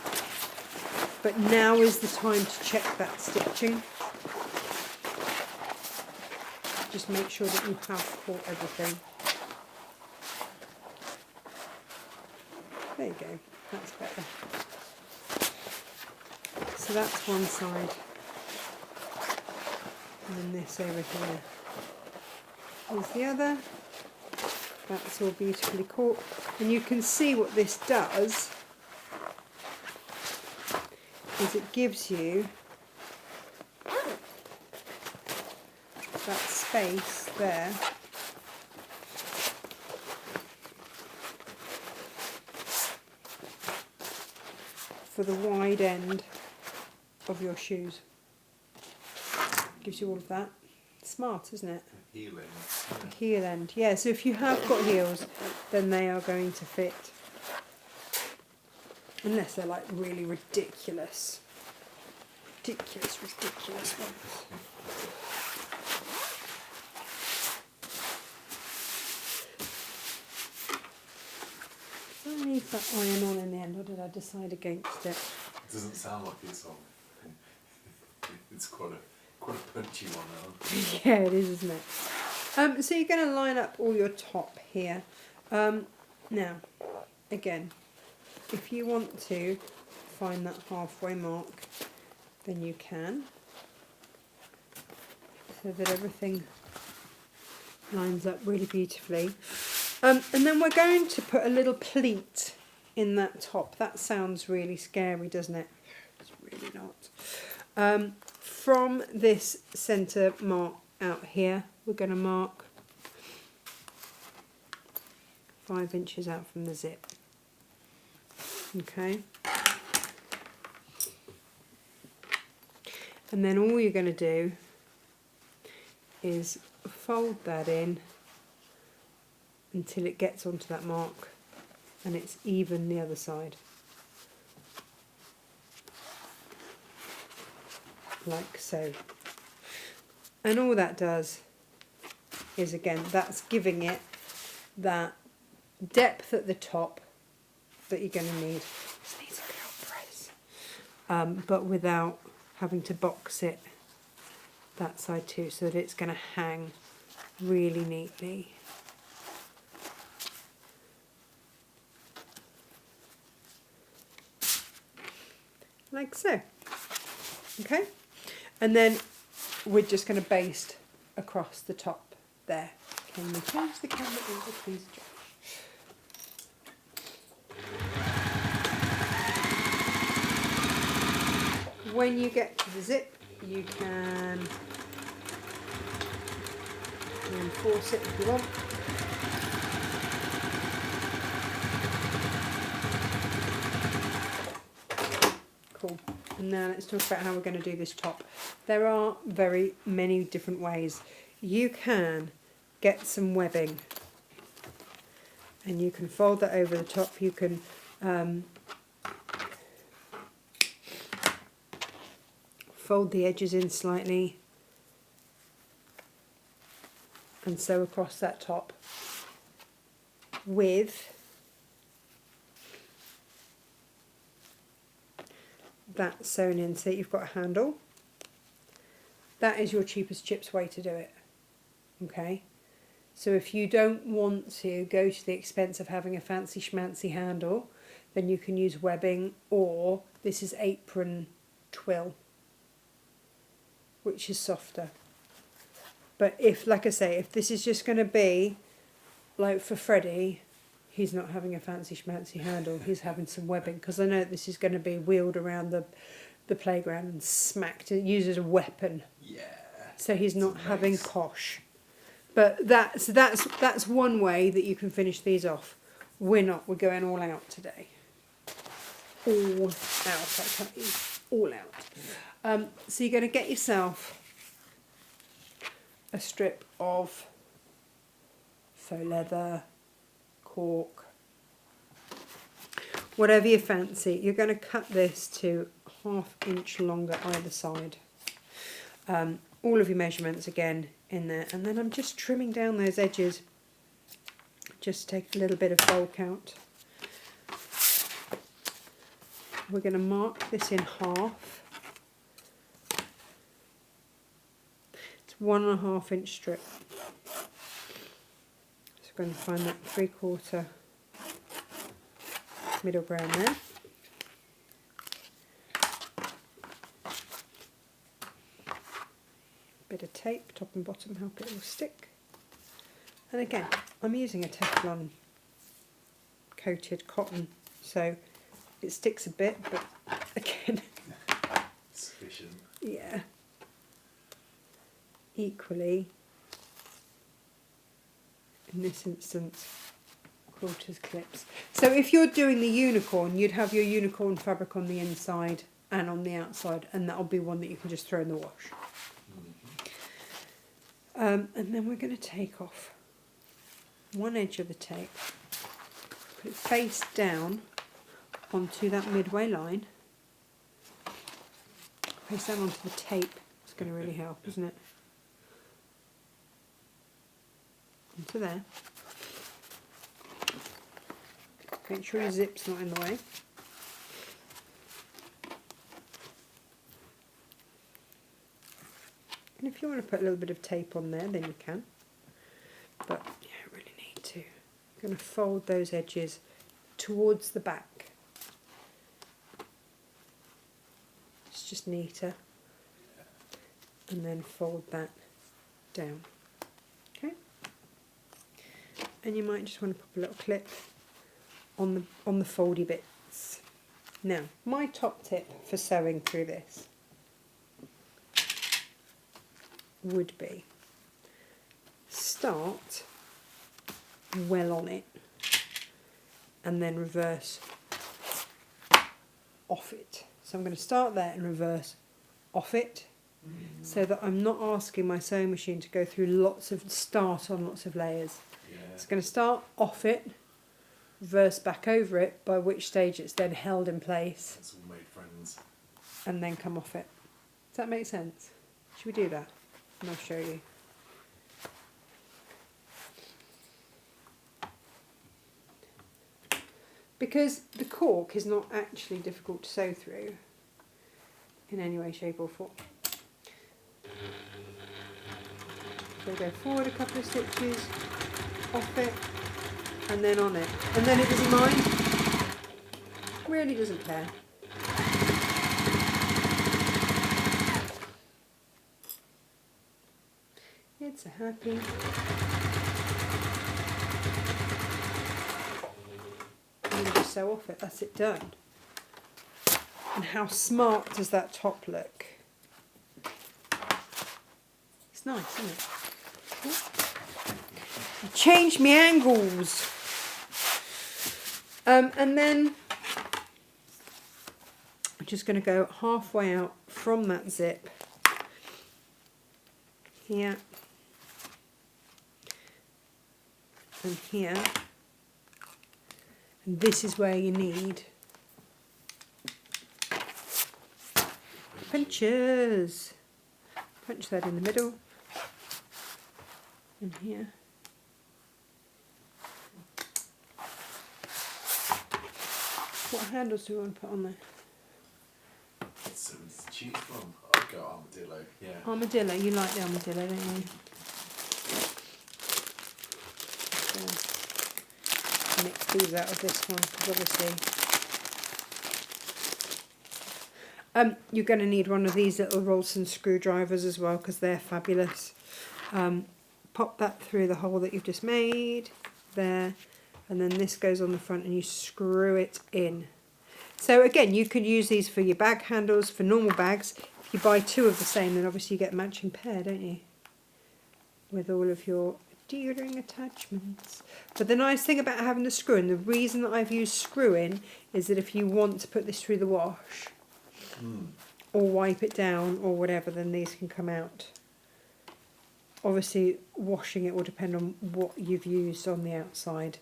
A: But now is the time to check that stitching. Just make sure that you have caught everything. There you go, that's better. So that's one side. And then this over here is the other. That's all beautifully caught. And you can see what this does is it gives you that space there for the wide end of your shoes. Gives you all of that. Smart, isn't it?
B: Heel end.
A: Heel end, yeah. So if you have got heels, then they are going to fit. Unless they're like really ridiculous ones. Did I leave that iron on in the end, or did I decide against it?
B: It doesn't sound like it's on. It's quite a punchy one now.
A: Yeah, it is, isn't it? So you're going to line up all your top here. Now, again, if you want to find that halfway mark, then you can, so that everything lines up really beautifully. And then we're going to put a little pleat in that top. That sounds really scary, doesn't it? It's really not. From this centre mark out here, we're going to mark 5 inches out from the zip. Okay. And then all you're going to do is fold that in until it gets onto that mark and it's even the other side. Like so. And all that does is, again, that's giving it that depth at the top that you're going to need. This needs a good old press. But without having to box it that side too, so that it's going to hang really neatly. Like so. Okay? And then we're just going to baste across the top there. Can we change the camera over, please, Josh? When you get to the zip, you can reinforce it if you want. Cool. And now let's talk about how we're going to do this top. There are very many different ways. You can get some webbing and you can fold that over the top. You can fold the edges in slightly and sew across that top with that sewn in so that you've got a handle. That is your cheapest chips way to do it. Okay, so if you don't want to go to the expense of having a fancy schmancy handle, then you can use webbing, or this is apron twill, which is softer. But if, like I say, if this is just going to be like for Freddie, he's not having a fancy schmancy handle, he's having some webbing, because I know this is going to be wheeled around the playground and smacked, used as a weapon.
B: Yeah.
A: So he's not having posh. But that's one way that you can finish these off. We're not, we're going all out today. All out, I tell you, all out. So you're going to get yourself a strip of faux leather, cork, whatever you fancy. You're going to cut this to 1/2 inch longer either side. All of your measurements again in there, and then I'm just trimming down those edges. Just take a little bit of bulk out. We're going to mark this in half. It's 1.5 inch strip. So we're going to find that 3/4 middle ground there. Bit of tape, top and bottom, help it all stick. And again, I'm using a Teflon coated cotton, so it sticks a bit, but again,
B: Sufficient.
A: yeah, equally, in this instance, quarters clips. So if you're doing the unicorn, you'd have your unicorn fabric on the inside and on the outside, and that'll be one that you can just throw in the wash. And then we're going to take off one edge of the tape, put it face down onto that midway line, face down onto the tape. It's going to really help, isn't it? Into there. Make sure your zip's not in the way. And if you want to put a little bit of tape on there, then you can. But you don't really need to. You're going to fold those edges towards the back. It's just neater. And then fold that down. Okay? And you might just want to pop a little clip on the foldy bits. Now, my top tip for sewing through this would be start well on it and then reverse off it. So I'm going to start there and reverse off it so that I'm not asking my sewing machine to go through lots of layers.
B: Yeah.
A: It's going to start off it, reverse back over it, by which stage it's then held in place.
B: It's all made friends.
A: And then come off it. Does that make sense? Should we do that? And I'll show you. Because the cork is not actually difficult to sew through in any way, shape or form. So go forward a couple of stitches, off it, and then on it. And then it doesn't mind. Really doesn't care. It's a happy. And you just sew off it, that's it done. And how smart does that top look? It's nice, isn't it? I changed my angles. And then I'm just going to go halfway out from that zip here and here, and this is where you need punches. Punch that in the middle and here. What handles do we want to put on there?
B: So to choose from. I've got armadillo, yeah.
A: Armadillo, you like the armadillo, don't you? So, mix these out of this one, because obviously you're going to need one of these little Rolson screwdrivers as well, because they're fabulous. Pop that through the hole that you've just made there, and then this goes on the front and you screw it in. So again, you could use these for your bag handles, for normal bags. If you buy two of the same, then obviously you get a matching pair, don't you? With all of your endearing attachments. But the nice thing about having the screw in, the reason that I've used screw in, is that if you want to put this through the wash, or wipe it down, or whatever, then these can come out. Obviously, washing it will depend on what you've used on the outside.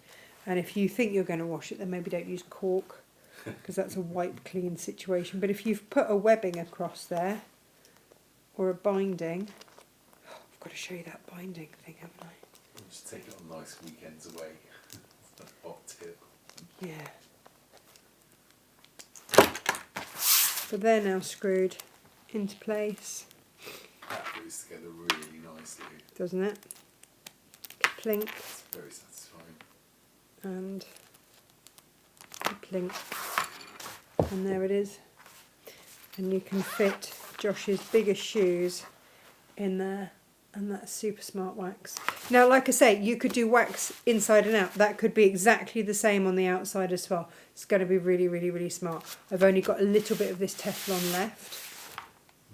A: And if you think you're going to wash it, then maybe don't use cork, because that's a wipe clean situation. But if you've put a webbing across there, or a binding, I've got to show you that binding thing, haven't I?
B: We'll just take it on nice weekends away. That's a hot tip.
A: Yeah. So they're now screwed into place.
B: That goes together really nicely.
A: Doesn't it? Plink.
B: It's very satisfying.
A: And plink. And there it is. And you can fit Josh's biggest shoes in there And that's super smart wax. Now, like I say, you could do wax inside and out. That could be exactly the same on the outside as well. It's going to be really, really, really smart. I've only got a little bit of this Teflon left.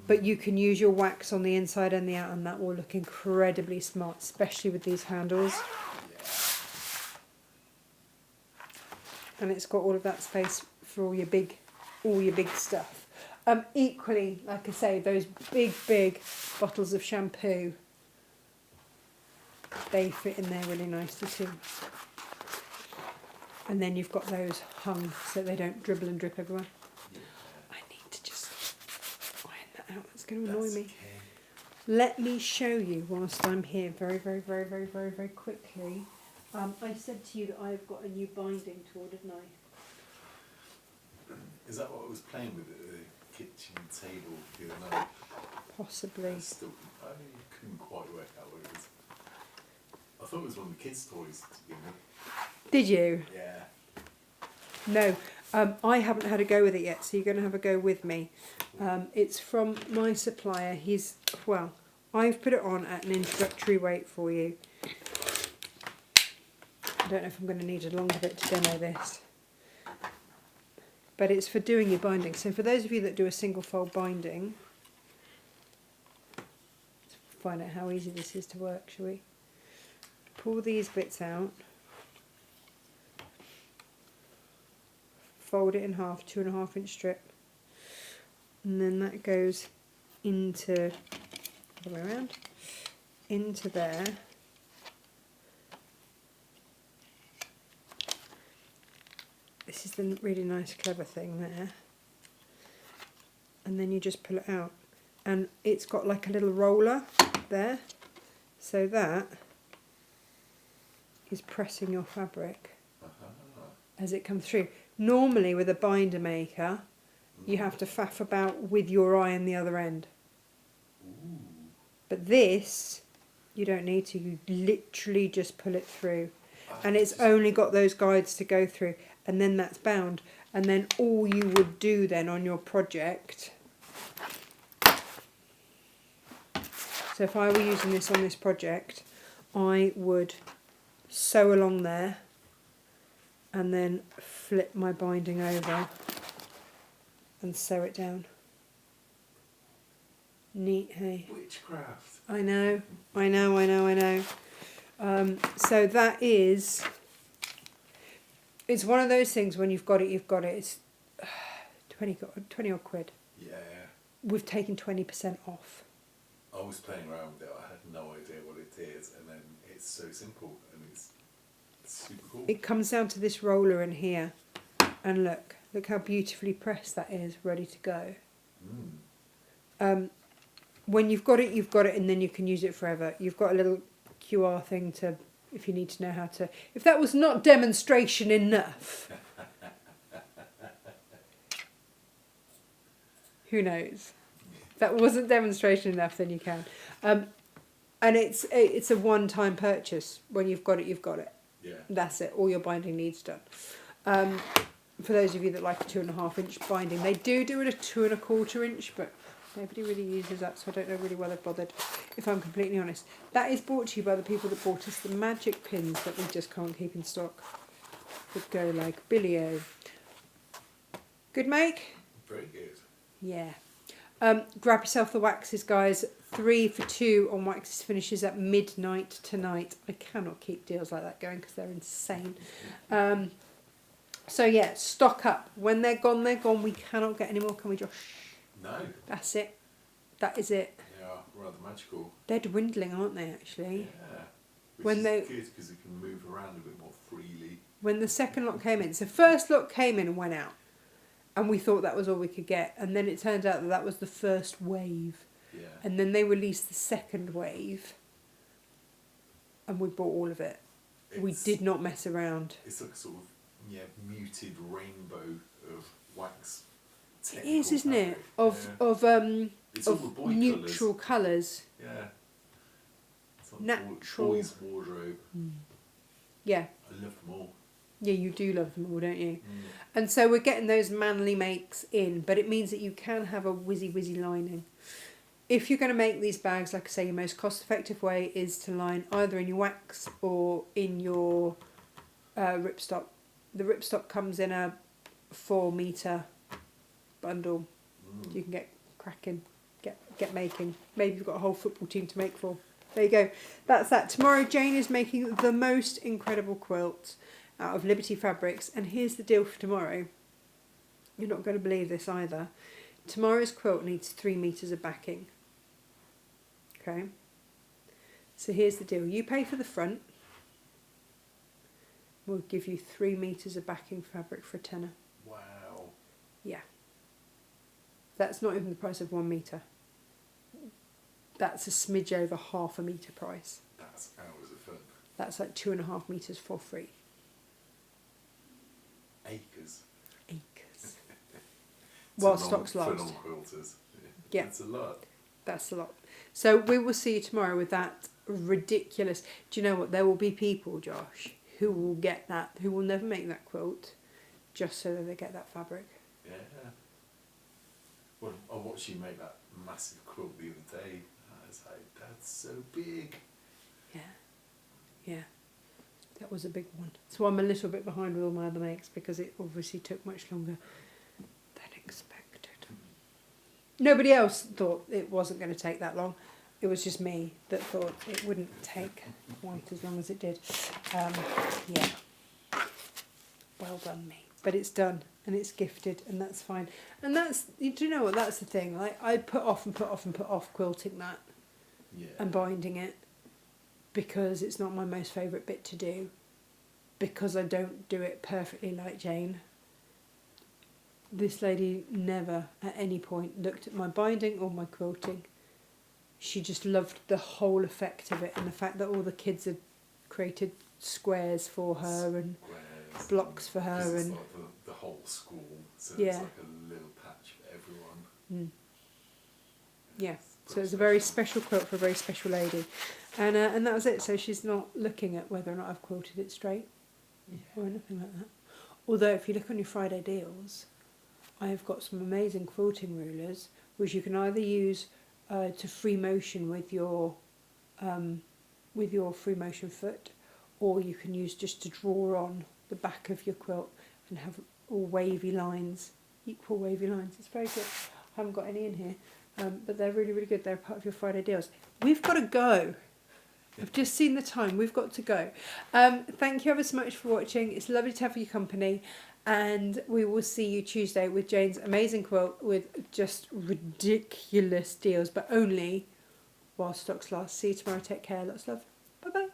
A: But you can use your wax on the inside and the out, and that will look incredibly smart, especially with these handles. And it's got all of that space for all your big stuff. Equally, like I say, those big bottles of shampoo, they fit in there really nicely too. And then you've got those hung so they don't dribble and drip everywhere. I need to just iron that out. It's going to annoy me.
B: Okay.
A: Let me show you whilst I'm here very quickly. I said to you that I've got a new binding tool, didn't I?
B: Is that what I was playing with at the kitchen table the other night?
A: Possibly.
B: I couldn't quite work out what it was. I thought it was one of the kids' toys to begin with.
A: Did you?
B: Yeah.
A: No. I haven't had a go with it yet, so you're going to have a go with me. It's from my supplier. I've put it on at an introductory weight for you. I don't know if I'm going to need a longer bit to demo this. But it's for doing your binding. So for those of you that do a single fold binding, let's find out how easy this is to work, shall we? Pull these bits out. Fold it in half, 2.5 inch strip. And then that goes into, all the way around, into there. This is the really nice clever thing there. And then you just pull it out. And it's got like a little roller there. So that is pressing your fabric as it comes through. Normally with a binder maker, you have to faff about with your eye on the other end. But this, you don't need to. You literally just pull it through. And it's only got those guides to go through. And then that's bound. And then all you would do then on your project. So if I were using this on this project, I would sew along there and then flip my binding over and sew it down. Neat, hey?
B: Witchcraft.
A: I know. So that is, it's one of those things when you've got it, you've got it. It's 20 odd quid.
B: Yeah.
A: We've taken 20% off.
B: I was playing around with it. I had no idea what it is, and then it's so simple and it's super cool.
A: It comes down to this roller in here, and look how beautifully pressed that is, ready to go. When you've got it, and then you can use it forever. You've got a little QR thing to, if you need to know how to. If that was not demonstration enough, who knows? If that wasn't demonstration enough, then you can. And it's a one-time purchase. When you've got it, you've got it.
B: Yeah.
A: That's it. All your binding needs done. For those of you that like a 2.5 inch binding, they do it a 2.25 inch, but nobody really uses that, so I don't know really why they've bothered, if I'm completely honest. That is brought to you by the people that bought us the magic pins that we just can't keep in stock. Would go like Billy-O. Good make?
B: Very good.
A: Yeah. Grab yourself the waxes, guys. 3 for 2 on waxes finishes at midnight tonight. I cannot keep deals like that going because they're insane. So yeah, stock up. When they're gone, they're gone. We cannot get any more, can we, Josh?
B: No.
A: That's it. That is it.
B: They are rather magical.
A: They're dwindling, aren't they, actually?
B: Yeah.
A: When
B: Which
A: they-
B: is good because it can move around a bit more freely.
A: When the second lot came in, so first lot came in and went out. And we thought that was all we could get. And then it turned out that was the first wave.
B: Yeah.
A: And then they released the second wave. And we bought all of it. We did not mess around.
B: It's like a sort of muted rainbow of wax.
A: It is, isn't it?
B: It's all
A: Of
B: the boy
A: neutral colours.
B: Yeah. It's like
A: Natural.
B: boys' wardrobe.
A: Yeah.
B: I love them all.
A: Yeah, you do love them all, don't you? And so we're getting those manly makes in, but it means that you can have a whizzy lining. if you're going to make these bags, like I say, your most cost effective way is to line either in your wax or in your ripstop. The ripstop comes in a 4 metre bundle. You can get cracking, get making. Maybe you've got a whole football team to make for. There you go. That's that. Tomorrow Jane is making the most incredible quilt out of Liberty Fabrics. And here's the deal for tomorrow. You're not going to believe this either. Tomorrow's quilt needs 3 metres of backing. Okay. So here's the deal. You pay for the front. We'll give you 3 metres of backing fabric for a tenner.
B: Wow.
A: Yeah. That's not even the price of 1 metre. That's a smidge over half a metre price.
B: That's hours of fun.
A: That's like 2.5 metres for free.
B: Acres.
A: Acres. While stocks
B: For
A: last.
B: non-quilters.
A: Yeah.
B: That's a lot.
A: That's a lot. So we will see you tomorrow with that ridiculous... Do you know what? There will be people, Josh, who will get that, who will never make that quilt just so that they get that fabric.
B: Yeah. Well, I watched you make that massive quilt the other day. I was like, that's so big.
A: Yeah. Yeah. That was a big one. So I'm a little bit behind with all my other makes because it obviously took much longer than expected. Nobody else thought it wasn't going to take that long. It was just me that thought it wouldn't take quite as long as it did. Yeah. Well done, me. But it's done and it's gifted and that's fine. And that's, do you know what, that's the thing. Like, I put off quilting that and binding it because it's not my most favourite bit to do. Because I don't do it perfectly like Jane. This lady never at any point looked at my binding or my quilting. She just loved the whole effect of it and the fact that all the kids had created squares for her and blocks for her.
B: It's
A: and
B: like the whole school, so
A: Yeah.
B: it's like a little patch for everyone.
A: Yeah, so it's a very special quilt for a very special lady. And that was it. So she's not looking at whether or not I've quilted it straight or anything like that. Although if you look on your Friday deals, I have got some amazing quilting rulers which you can either use to free motion with your free motion foot, or you can use just to draw on the back of your quilt and have all wavy lines, equal wavy lines. It's very good. I haven't got any in here, but they're really, really good. They're part of your Friday deals. We've got to go. I've just seen the time. We've got to go. Thank you ever so much for watching. It's lovely to have your company. And we will see you Tuesday with Jane's amazing quilt with just ridiculous deals, but only while stocks last. See you tomorrow. Take care. Lots of love. Bye-bye.